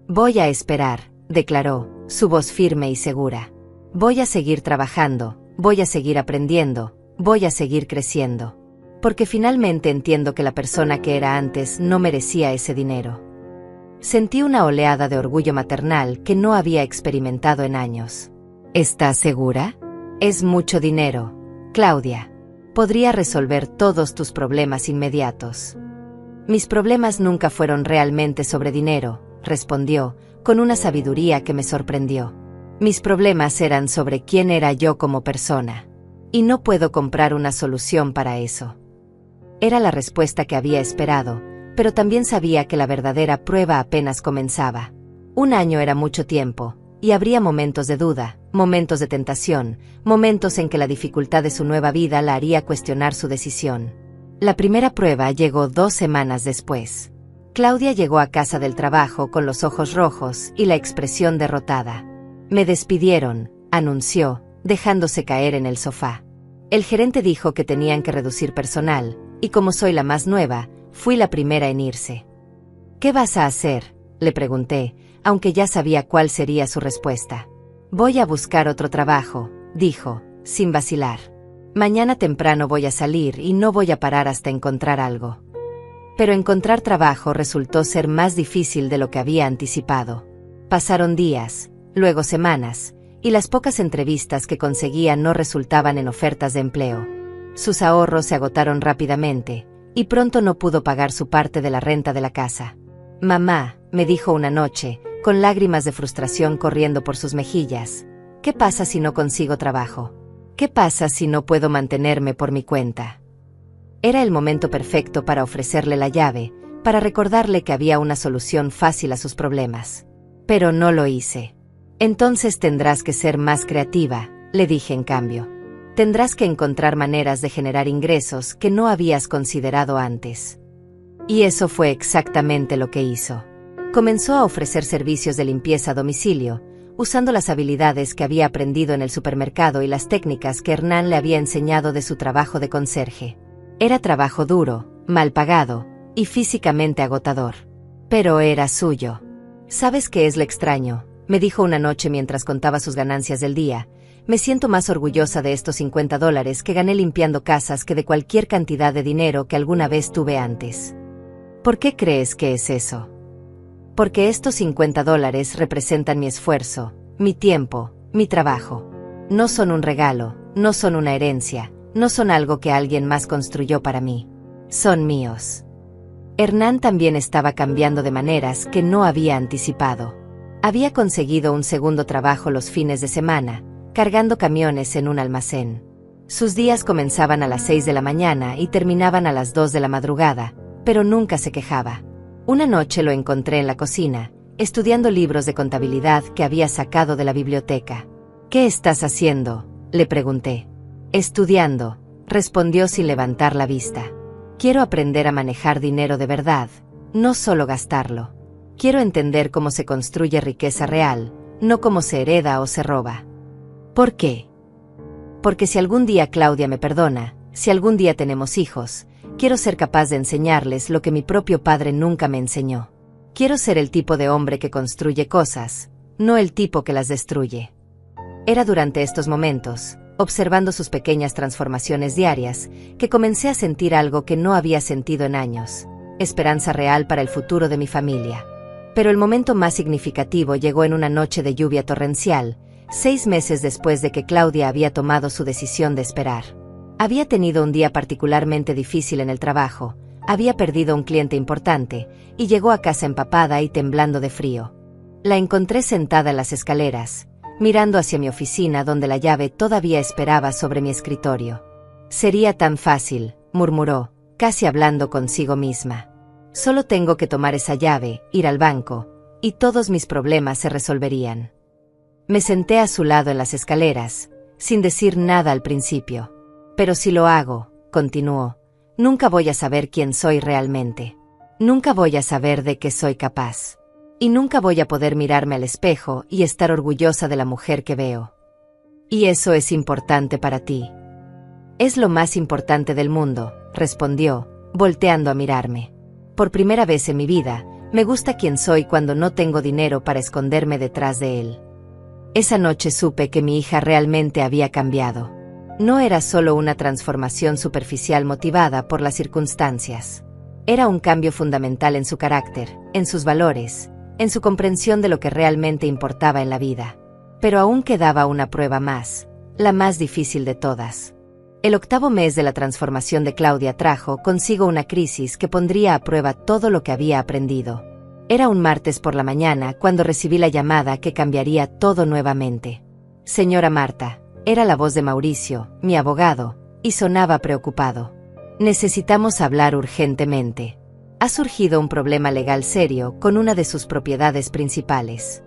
Speaker 1: Voy a esperar, declaró, su voz firme y segura. Voy a seguir trabajando, voy a seguir aprendiendo, voy a seguir creciendo. Porque finalmente entiendo que la persona que era antes no merecía ese dinero. Sentí una oleada de orgullo maternal que no había experimentado en años. ¿Estás segura? Es mucho dinero, Claudia. Podría resolver todos tus problemas inmediatos. Mis problemas nunca fueron realmente sobre dinero, respondió, con una sabiduría que me sorprendió. Mis problemas eran sobre quién era yo como persona. Y no puedo comprar una solución para eso. Era la respuesta que había esperado, pero también sabía que la verdadera prueba apenas comenzaba. Un año era mucho tiempo, y habría momentos de duda, momentos de tentación, momentos en que la dificultad de su nueva vida la haría cuestionar su decisión. La primera prueba llegó 2 semanas después. Claudia llegó a casa del trabajo con los ojos rojos y la expresión derrotada. Me despidieron, anunció, dejándose caer en el sofá. El gerente dijo que tenían que reducir personal, y como soy la más nueva, fui la primera en irse. ¿Qué vas a hacer?, le pregunté, aunque ya sabía cuál sería su respuesta. Voy a buscar otro trabajo, dijo, sin vacilar. Mañana temprano voy a salir y no voy a parar hasta encontrar algo. Pero encontrar trabajo resultó ser más difícil de lo que había anticipado. Pasaron días, luego semanas, y las pocas entrevistas que conseguía no resultaban en ofertas de empleo. Sus ahorros se agotaron rápidamente, y pronto no pudo pagar su parte de la renta de la casa. Mamá, me dijo una noche, con lágrimas de frustración corriendo por sus mejillas, ¿qué pasa si no consigo trabajo? ¿Qué pasa si no puedo mantenerme por mi cuenta? Era el momento perfecto para ofrecerle la llave, para recordarle que había una solución fácil a sus problemas. Pero no lo hice. Entonces tendrás que ser más creativa, le dije en cambio. Tendrás que encontrar maneras de generar ingresos que no habías considerado antes. Y eso fue exactamente lo que hizo. Comenzó a ofrecer servicios de limpieza a domicilio, usando las habilidades que había aprendido en el supermercado y las técnicas que Hernán le había enseñado de su trabajo de conserje. Era trabajo duro, mal pagado, y físicamente agotador. Pero era suyo. ¿Sabes qué es lo extraño?, me dijo una noche mientras contaba sus ganancias del día. me siento más orgullosa de estos $50 que gané limpiando casas que de cualquier cantidad de dinero que alguna vez tuve antes. ¿Por qué crees que es eso? Porque estos $50 representan mi esfuerzo, mi tiempo, mi trabajo. No son un regalo, no son una herencia, no son algo que alguien más construyó para mí. Son míos. Hernán también estaba cambiando de maneras que no había anticipado. Había conseguido un segundo trabajo los fines de semana, cargando camiones en un almacén. Sus días comenzaban a las 6 de la mañana y terminaban a las 2 de la madrugada, pero nunca se quejaba. Una noche lo encontré en la cocina, estudiando libros de contabilidad que había sacado de la biblioteca. ¿Qué estás haciendo?, le pregunté. Estudiando, respondió sin levantar la vista. Quiero aprender a manejar dinero de verdad, no solo gastarlo. Quiero entender cómo se construye riqueza real, no cómo se hereda o se roba. ¿Por qué? Porque si algún día Claudia me perdona, si algún día tenemos hijos, quiero ser capaz de enseñarles lo que mi propio padre nunca me enseñó. Quiero ser el tipo de hombre que construye cosas, no el tipo que las destruye. Era durante estos momentos, observando sus pequeñas transformaciones diarias, que comencé a sentir algo que no había sentido en años: esperanza real para el futuro de mi familia. Pero el momento más significativo llegó en una noche de lluvia torrencial, 6 meses después de que Claudia había tomado su decisión de esperar. Había tenido un día particularmente difícil en el trabajo, había perdido un cliente importante, y llegó a casa empapada y temblando de frío. La encontré sentada en las escaleras, mirando hacia mi oficina donde la llave todavía esperaba sobre mi escritorio. Sería tan fácil, murmuró, casi hablando consigo misma. Solo tengo que tomar esa llave, ir al banco, y todos mis problemas se resolverían. Me senté a su lado en las escaleras, sin decir nada al principio. Pero si lo hago, continuó, nunca voy a saber quién soy realmente. Nunca voy a saber de qué soy capaz. Y nunca voy a poder mirarme al espejo y estar orgullosa de la mujer que veo. ¿Y eso es importante para ti? Es lo más importante del mundo, respondió, volteando a mirarme. Por primera vez en mi vida, me gusta quién soy cuando no tengo dinero para esconderme detrás de él. Esa noche supe que mi hija realmente había cambiado. No era solo una transformación superficial motivada por las circunstancias. Era un cambio fundamental en su carácter, en sus valores, en su comprensión de lo que realmente importaba en la vida. Pero aún quedaba una prueba más, la más difícil de todas. El 8º mes de la transformación de Claudia trajo consigo una crisis que pondría a prueba todo lo que había aprendido. Era un martes por la mañana cuando recibí la llamada que cambiaría todo nuevamente. Señora Marta, era la voz de Mauricio, mi abogado, y sonaba preocupado. Necesitamos hablar urgentemente. Ha surgido un problema legal serio con una de sus propiedades principales.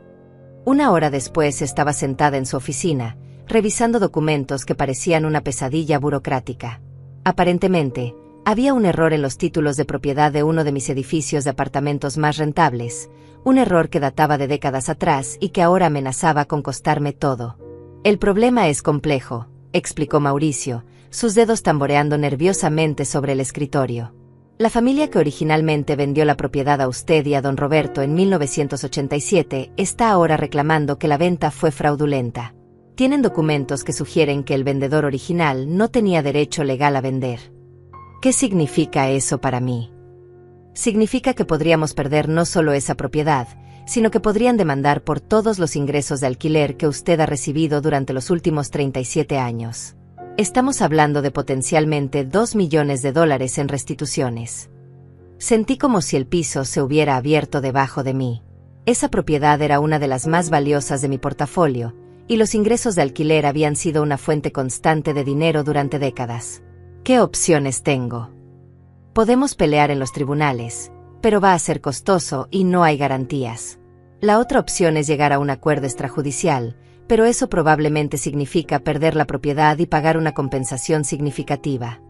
Speaker 1: Una hora después estaba sentada en su oficina, revisando documentos que parecían una pesadilla burocrática. Aparentemente, había un error en los títulos de propiedad de uno de mis edificios de apartamentos más rentables, un error que databa de décadas atrás y que ahora amenazaba con costarme todo. El problema es complejo, explicó Mauricio, sus dedos tamboreando nerviosamente sobre el escritorio. La familia que originalmente vendió la propiedad a usted y a don Roberto en 1987 está ahora reclamando que la venta fue fraudulenta. Tienen documentos que sugieren que el vendedor original no tenía derecho legal a vender. ¿Qué significa eso para mí? Significa que podríamos perder no solo esa propiedad, sino que podrían demandar por todos los ingresos de alquiler que usted ha recibido durante los últimos 37 años. Estamos hablando de potencialmente $2 millones en restituciones. Sentí como si el piso se hubiera abierto debajo de mí. Esa propiedad era una de las más valiosas de mi portafolio, y los ingresos de alquiler habían sido una fuente constante de dinero durante décadas. ¿Qué opciones tengo? Podemos pelear en los tribunales, pero va a ser costoso y no hay garantías. La otra opción es llegar a un acuerdo extrajudicial, pero eso probablemente significa perder la propiedad y pagar una compensación significativa.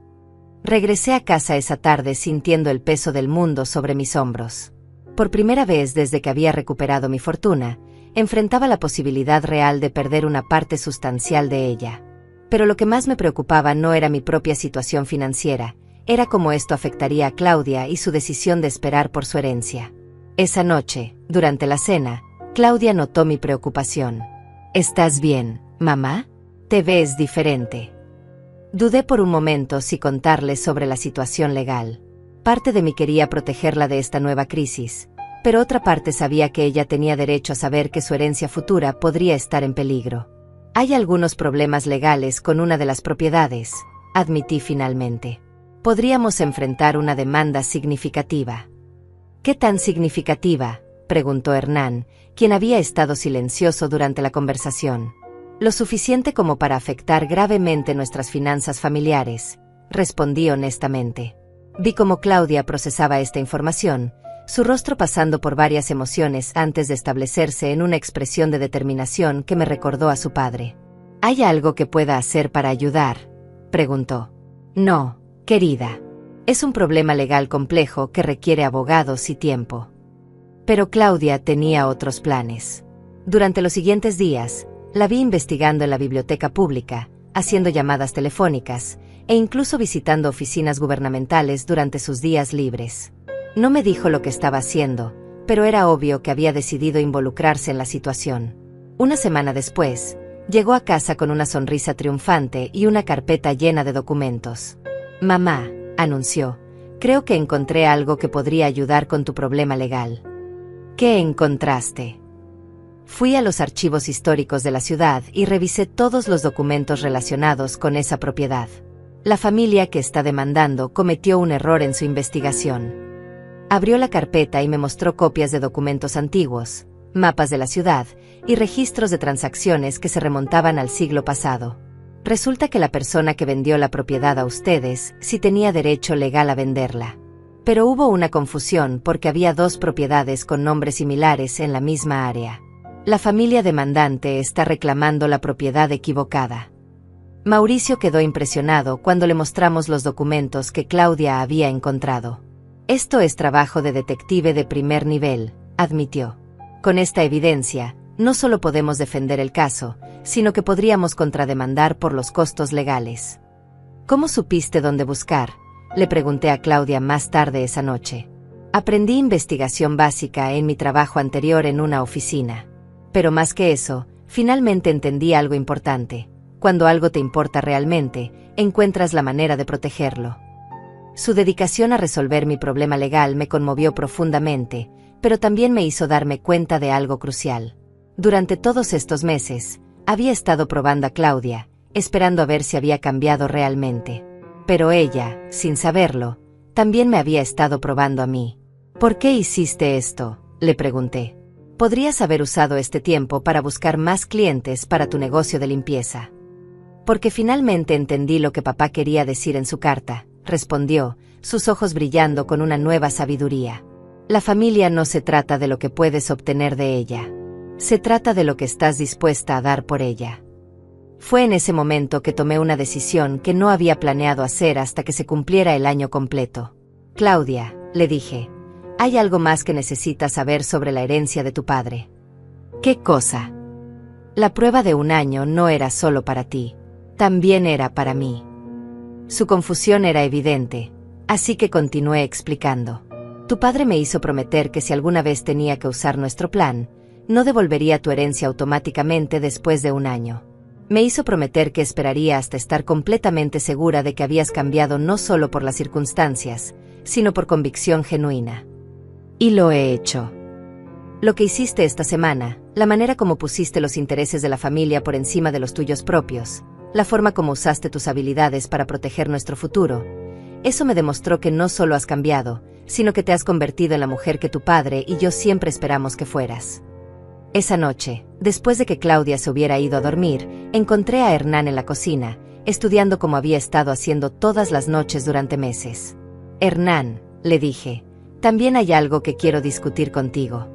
Speaker 1: Regresé a casa esa tarde sintiendo el peso del mundo sobre mis hombros. Por primera vez desde que había recuperado mi fortuna, enfrentaba la posibilidad real de perder una parte sustancial de ella. Pero lo que más me preocupaba no era mi propia situación financiera, era cómo esto afectaría a Claudia y su decisión de esperar por su herencia. Esa noche, durante la cena, Claudia notó mi preocupación. ¿Estás bien, mamá? Te ves diferente. Dudé por un momento si contarle sobre la situación legal. Parte de mí quería protegerla de esta nueva crisis, pero otra parte sabía que ella tenía derecho a saber que su herencia futura podría estar en peligro. Hay algunos problemas legales con una de las propiedades, admití finalmente. Podríamos enfrentar una demanda significativa. ¿Qué tan significativa?, preguntó Hernán, quien había estado silencioso durante la conversación. Lo suficiente como para afectar gravemente nuestras finanzas familiares, respondí honestamente. Vi cómo Claudia procesaba esta información, su rostro pasando por varias emociones antes de establecerse en una expresión de determinación que me recordó a su padre. ¿Hay algo que pueda hacer para ayudar?, preguntó. No, querida. Es un problema legal complejo que requiere abogados y tiempo. Pero Claudia tenía otros planes. Durante los siguientes días, la vi investigando en la biblioteca pública, haciendo llamadas telefónicas, e incluso visitando oficinas gubernamentales durante sus días libres. No me dijo lo que estaba haciendo, pero era obvio que había decidido involucrarse en la situación. Una semana después, llegó a casa con una sonrisa triunfante y una carpeta llena de documentos. Mamá, anunció, creo que encontré algo que podría ayudar con tu problema legal. ¿Qué encontraste? Fui a los archivos históricos de la ciudad y revisé todos los documentos relacionados con esa propiedad. La familia que está demandando cometió un error en su investigación. Abrió la carpeta y me mostró copias de documentos antiguos, mapas de la ciudad y registros de transacciones que se remontaban al siglo pasado. Resulta que la persona que vendió la propiedad a ustedes sí tenía derecho legal a venderla. Pero hubo una confusión porque había dos propiedades con nombres similares en la misma área. La familia demandante está reclamando la propiedad equivocada. Mauricio quedó impresionado cuando le mostramos los documentos que Claudia había encontrado. Esto es trabajo de detective de primer nivel, admitió. Con esta evidencia, no solo podemos defender el caso, sino que podríamos contrademandar por los costos legales. ¿Cómo supiste dónde buscar?, le pregunté a Claudia más tarde esa noche. Aprendí investigación básica en mi trabajo anterior en una oficina. Pero más que eso, finalmente entendí algo importante. Cuando algo te importa realmente, encuentras la manera de protegerlo. Su dedicación a resolver mi problema legal me conmovió profundamente, pero también me hizo darme cuenta de algo crucial. Durante todos estos meses, había estado probando a Claudia, esperando a ver si había cambiado realmente. Pero ella, sin saberlo, también me había estado probando a mí. ¿Por qué hiciste esto?, le pregunté. Podrías haber usado este tiempo para buscar más clientes para tu negocio de limpieza. Porque finalmente entendí lo que papá quería decir en su carta, respondió, sus ojos brillando con una nueva sabiduría. La familia no se trata de lo que puedes obtener de ella. Se trata de lo que estás dispuesta a dar por ella. Fue en ese momento que tomé una decisión que no había planeado hacer hasta que se cumpliera el año completo. Claudia, le dije, hay algo más que necesitas saber sobre la herencia de tu padre. ¿Qué cosa? La prueba de un año no era solo para ti, también era para mí. Su confusión era evidente, así que continué explicando. Tu padre me hizo prometer que si alguna vez tenía que usar nuestro plan, no devolvería tu herencia automáticamente después de un año. Me hizo prometer que esperaría hasta estar completamente segura de que habías cambiado no solo por las circunstancias, sino por convicción genuina. Y lo he hecho. Lo que hiciste esta semana, la manera como pusiste los intereses de la familia por encima de los tuyos propios, la forma como usaste tus habilidades para proteger nuestro futuro, eso me demostró que no solo has cambiado, sino que te has convertido en la mujer que tu padre y yo siempre esperamos que fueras. Esa noche, después de que Claudia se hubiera ido a dormir, encontré a Hernán en la cocina, estudiando como había estado haciendo todas las noches durante meses. Hernán, le dije, también hay algo que quiero discutir contigo.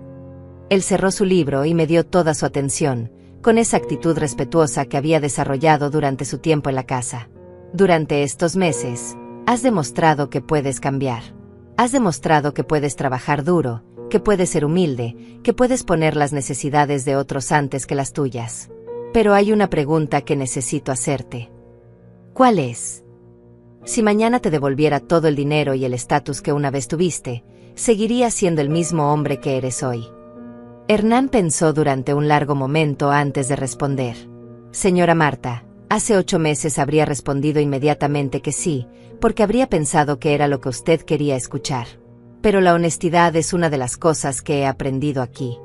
Speaker 1: Él cerró su libro y me dio toda su atención, con esa actitud respetuosa que había desarrollado durante su tiempo en la casa. Durante estos meses, has demostrado que puedes cambiar. Has demostrado que puedes trabajar duro, que puedes ser humilde, que puedes poner las necesidades de otros antes que las tuyas. Pero hay una pregunta que necesito hacerte. ¿Cuál es? Si mañana te devolviera todo el dinero y el estatus que una vez tuviste, ¿seguirías siendo el mismo hombre que eres hoy? Hernán pensó durante un largo momento antes de responder. Señora Marta, Hace 8 meses habría respondido inmediatamente que sí, porque habría pensado que era lo que usted quería escuchar. Pero la honestidad es una de las cosas que he aprendido aquí.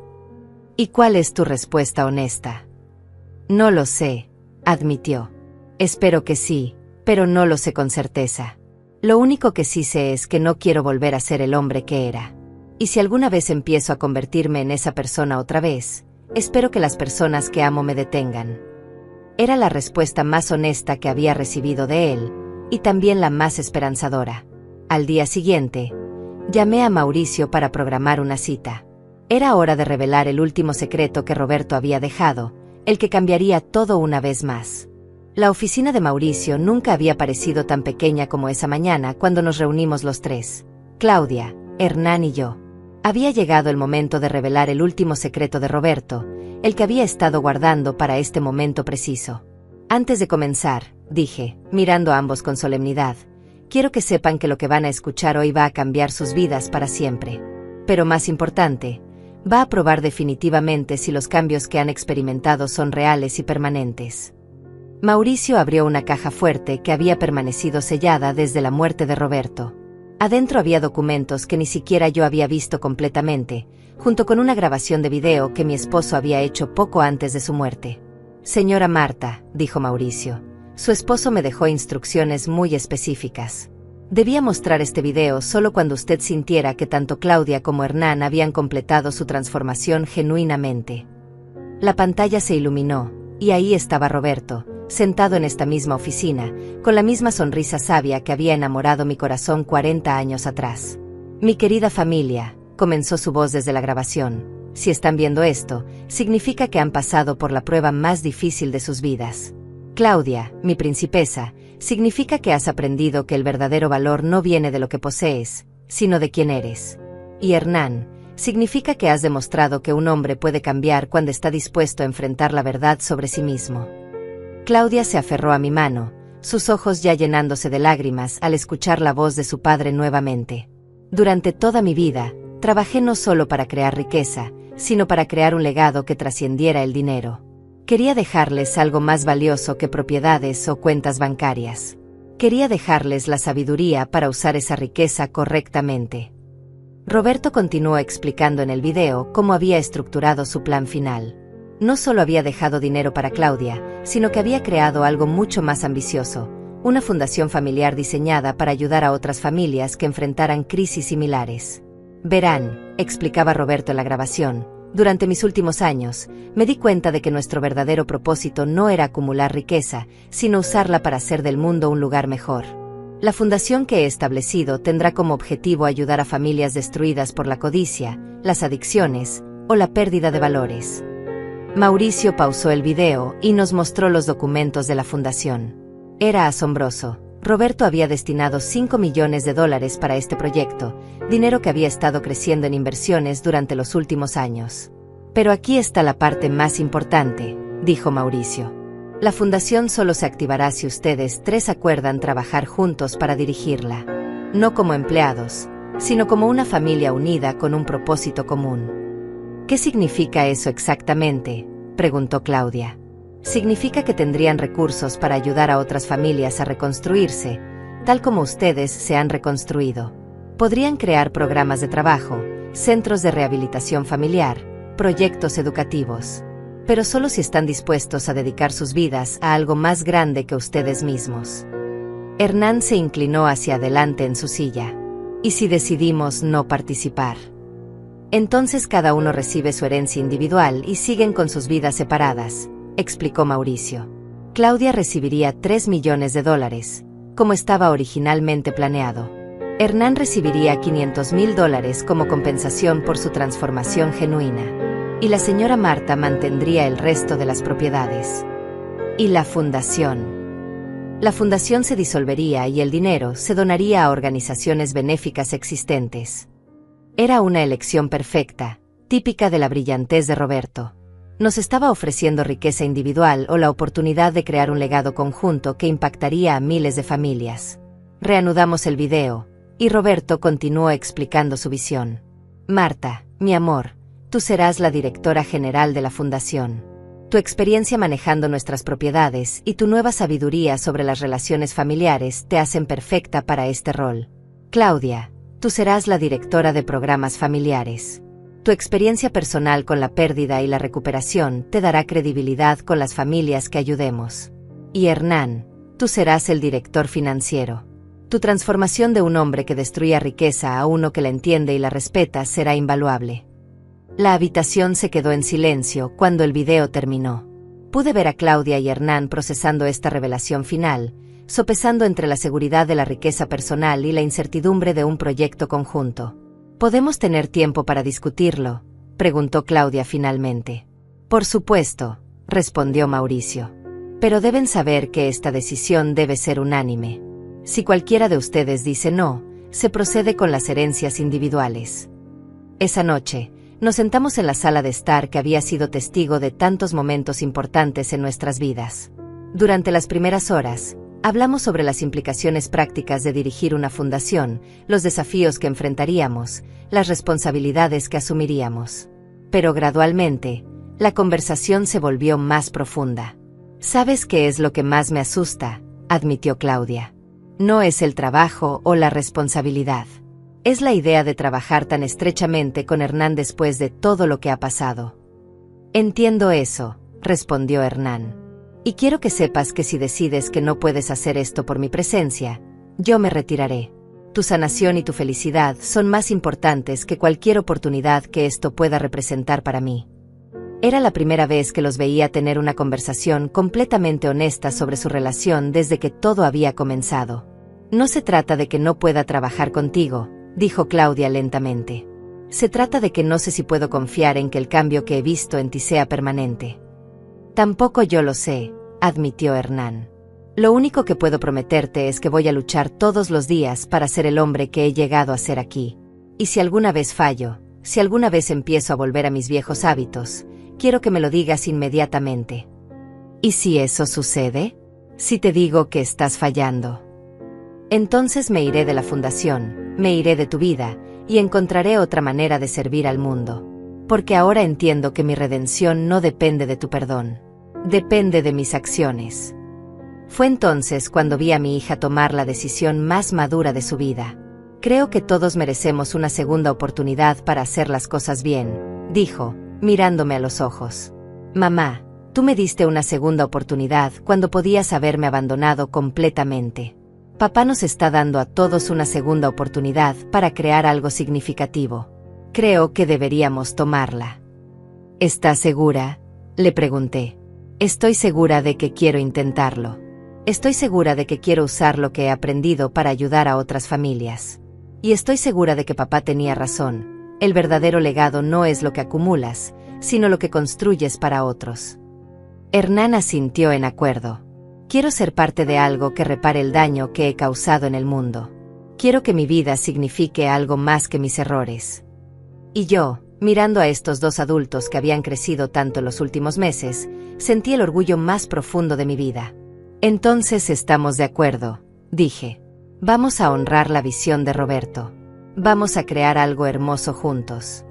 Speaker 1: ¿Y cuál es tu respuesta honesta? No lo sé, admitió. Espero que sí, pero no lo sé con certeza. Lo único que sí sé es que no quiero volver a ser el hombre que era. Y si alguna vez empiezo a convertirme en esa persona otra vez, espero que las personas que amo me detengan. Era la respuesta más honesta que había recibido de él, y también la más esperanzadora. Al día siguiente, llamé a Mauricio para programar una cita. Era hora de revelar el último secreto que Roberto había dejado, el que cambiaría todo una vez más. La oficina de Mauricio nunca había parecido tan pequeña como esa mañana cuando nos reunimos los tres, Claudia, Hernán y yo. Había llegado el momento de revelar el último secreto de Roberto, el que había estado guardando para este momento preciso. Antes de comenzar, dije, mirando a ambos con solemnidad, quiero que sepan que lo que van a escuchar hoy va a cambiar sus vidas para siempre. Pero más importante, va a probar definitivamente si los cambios que han experimentado son reales y permanentes. Mauricio abrió una caja fuerte que había permanecido sellada desde la muerte de Roberto. Adentro había documentos que ni siquiera yo había visto completamente, junto con una grabación de video que mi esposo había hecho poco antes de su muerte. Señora Marta, dijo Mauricio, su esposo me dejó instrucciones muy específicas. Debía mostrar este video solo cuando usted sintiera que tanto Claudia como Hernán habían completado su transformación genuinamente. La pantalla se iluminó, y ahí estaba Roberto, sentado en esta misma oficina, con la misma sonrisa sabia que había enamorado mi corazón 40 años atrás. Mi querida familia, comenzó su voz desde la grabación, si están viendo esto, significa que han pasado por la prueba más difícil de sus vidas. Claudia, mi principesa, significa que has aprendido que el verdadero valor no viene de lo que posees, sino de quién eres. Y Hernán, significa que has demostrado que un hombre puede cambiar cuando está dispuesto a enfrentar la verdad sobre sí mismo. Claudia se aferró a mi mano, sus ojos ya llenándose de lágrimas al escuchar la voz de su padre nuevamente. Durante toda mi vida, trabajé no solo para crear riqueza, sino para crear un legado que trascendiera el dinero. Quería dejarles algo más valioso que propiedades o cuentas bancarias. Quería dejarles la sabiduría para usar esa riqueza correctamente. Roberto continuó explicando en el video cómo había estructurado su plan final. No solo había dejado dinero para Claudia, sino que había creado algo mucho más ambicioso, una fundación familiar diseñada para ayudar a otras familias que enfrentaran crisis similares. Verán, explicaba Roberto en la grabación, durante mis últimos años, me di cuenta de que nuestro verdadero propósito no era acumular riqueza, sino usarla para hacer del mundo un lugar mejor. La fundación que he establecido tendrá como objetivo ayudar a familias destruidas por la codicia, las adicciones o la pérdida de valores. Mauricio pausó el video y nos mostró los documentos de la fundación. Era asombroso. Roberto había destinado $5 millones para este proyecto, dinero que había estado creciendo en inversiones durante los últimos años. Pero aquí está la parte más importante, dijo Mauricio. La fundación solo se activará si ustedes tres acuerdan trabajar juntos para dirigirla. No como empleados, sino como una familia unida con un propósito común. ¿Qué significa eso exactamente?, preguntó Claudia. Significa que tendrían recursos para ayudar a otras familias a reconstruirse, tal como ustedes se han reconstruido. Podrían crear programas de trabajo, centros de rehabilitación familiar, proyectos educativos. Pero solo si están dispuestos a dedicar sus vidas a algo más grande que ustedes mismos. Hernán se inclinó hacia adelante en su silla. ¿Y si decidimos no participar? Entonces cada uno recibe su herencia individual y siguen con sus vidas separadas, explicó Mauricio. Claudia recibiría $3 millones, como estaba originalmente planeado. Hernán recibiría $500,000 como compensación por su transformación genuina. Y la señora Marta mantendría el resto de las propiedades. ¿Y la fundación? La fundación se disolvería y el dinero se donaría a organizaciones benéficas existentes. Era una elección perfecta, típica de la brillantez de Roberto. Nos estaba ofreciendo riqueza individual o la oportunidad de crear un legado conjunto que impactaría a miles de familias. Reanudamos el video, y Roberto continuó explicando su visión. Marta, mi amor, tú serás la directora general de la fundación. Tu experiencia manejando nuestras propiedades y tu nueva sabiduría sobre las relaciones familiares te hacen perfecta para este rol. Claudia, tú serás la directora de programas familiares. Tu experiencia personal con la pérdida y la recuperación te dará credibilidad con las familias que ayudemos. Y Hernán, tú serás el director financiero. Tu transformación de un hombre que destruía riqueza a uno que la entiende y la respeta será invaluable. La habitación se quedó en silencio cuando el video terminó. Pude ver a Claudia y Hernán procesando esta revelación final, sopesando entre la seguridad de la riqueza personal y la incertidumbre de un proyecto conjunto. ¿Podemos tener tiempo para discutirlo?, preguntó Claudia finalmente. Por supuesto, respondió Mauricio. Pero deben saber que esta decisión debe ser unánime. Si cualquiera de ustedes dice no, se procede con las herencias individuales. Esa noche, nos sentamos en la sala de estar que había sido testigo de tantos momentos importantes en nuestras vidas. Durante las primeras horas, hablamos sobre las implicaciones prácticas de dirigir una fundación, los desafíos que enfrentaríamos, las responsabilidades que asumiríamos. Pero gradualmente, la conversación se volvió más profunda. ¿Sabes qué es lo que más me asusta?, admitió Claudia. No es el trabajo o la responsabilidad. Es la idea de trabajar tan estrechamente con Hernán después de todo lo que ha pasado. Entiendo eso, respondió Hernán. Y quiero que sepas que si decides que no puedes hacer esto por mi presencia, yo me retiraré. Tu sanación y tu felicidad son más importantes que cualquier oportunidad que esto pueda representar para mí. Era la primera vez que los veía tener una conversación completamente honesta sobre su relación desde que todo había comenzado. No se trata de que no pueda trabajar contigo, dijo Claudia lentamente. Se trata de que no sé si puedo confiar en que el cambio que he visto en ti sea permanente. Tampoco yo lo sé, admitió Hernán. Lo único que puedo prometerte es que voy a luchar todos los días para ser el hombre que he llegado a ser aquí. Y si alguna vez fallo, si alguna vez empiezo a volver a mis viejos hábitos, quiero que me lo digas inmediatamente. ¿Y si eso sucede? Si te digo que estás fallando. Entonces me iré de la fundación, me iré de tu vida, y encontraré otra manera de servir al mundo. Porque ahora entiendo que mi redención no depende de tu perdón. Depende de mis acciones. Fue entonces cuando vi a mi hija tomar la decisión más madura de su vida. Creo que todos merecemos una segunda oportunidad para hacer las cosas bien, dijo, mirándome a los ojos. Mamá, tú me diste una segunda oportunidad cuando podías haberme abandonado completamente. Papá nos está dando a todos una segunda oportunidad para crear algo significativo. Creo que deberíamos tomarla. ¿Estás segura?, le pregunté. Estoy segura de que quiero intentarlo. Estoy segura de que quiero usar lo que he aprendido para ayudar a otras familias. Y estoy segura de que papá tenía razón. El verdadero legado no es lo que acumulas, sino lo que construyes para otros. Hernán asintió en acuerdo. Quiero ser parte de algo que repare el daño que he causado en el mundo. Quiero que mi vida signifique algo más que mis errores. Y yo, mirando a estos dos adultos que habían crecido tanto en los últimos meses, sentí el orgullo más profundo de mi vida. Entonces estamos de acuerdo, dije. Vamos a honrar la visión de Roberto. Vamos a crear algo hermoso juntos.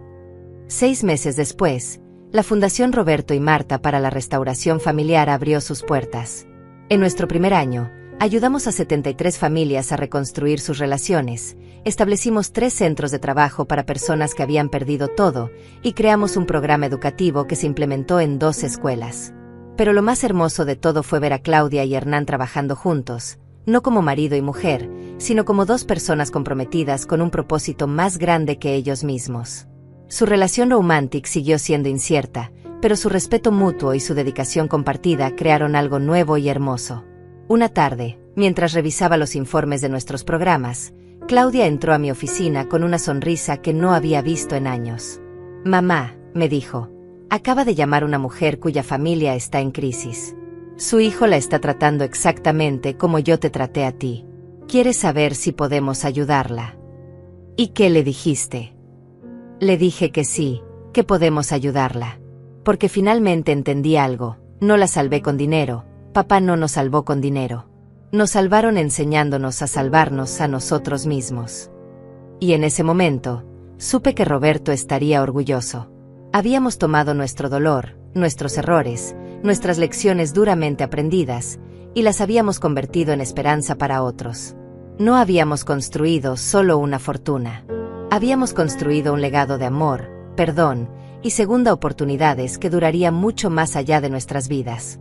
Speaker 1: 6 meses después, la Fundación Roberto y Marta para la Restauración Familiar abrió sus puertas. En nuestro primer año, ayudamos a 73 familias a reconstruir sus relaciones, establecimos 3 centros de trabajo para personas que habían perdido todo, y creamos un programa educativo que se implementó en 2 escuelas. Pero lo más hermoso de todo fue ver a Claudia y Hernán trabajando juntos, no como marido y mujer, sino como 2 personas comprometidas con un propósito más grande que ellos mismos. Su relación romántica siguió siendo incierta, pero su respeto mutuo y su dedicación compartida crearon algo nuevo y hermoso. Una tarde, mientras revisaba los informes de nuestros programas, Claudia entró a mi oficina con una sonrisa que no había visto en años. Mamá, me dijo, acaba de llamar una mujer cuya familia está en crisis. Su hijo la está tratando exactamente como yo te traté a ti. Quiere saber si podemos ayudarla. ¿Y qué le dijiste? Le dije que sí, que podemos ayudarla. Porque finalmente entendí algo, no la salvé con dinero, papá no nos salvó con dinero. Nos salvaron enseñándonos a salvarnos a nosotros mismos. Y en ese momento, supe que Roberto estaría orgulloso. Habíamos tomado nuestro dolor, nuestros errores, nuestras lecciones duramente aprendidas, y las habíamos convertido en esperanza para otros. No habíamos construido solo una fortuna. Habíamos construido un legado de amor, perdón y segunda oportunidades que duraría mucho más allá de nuestras vidas.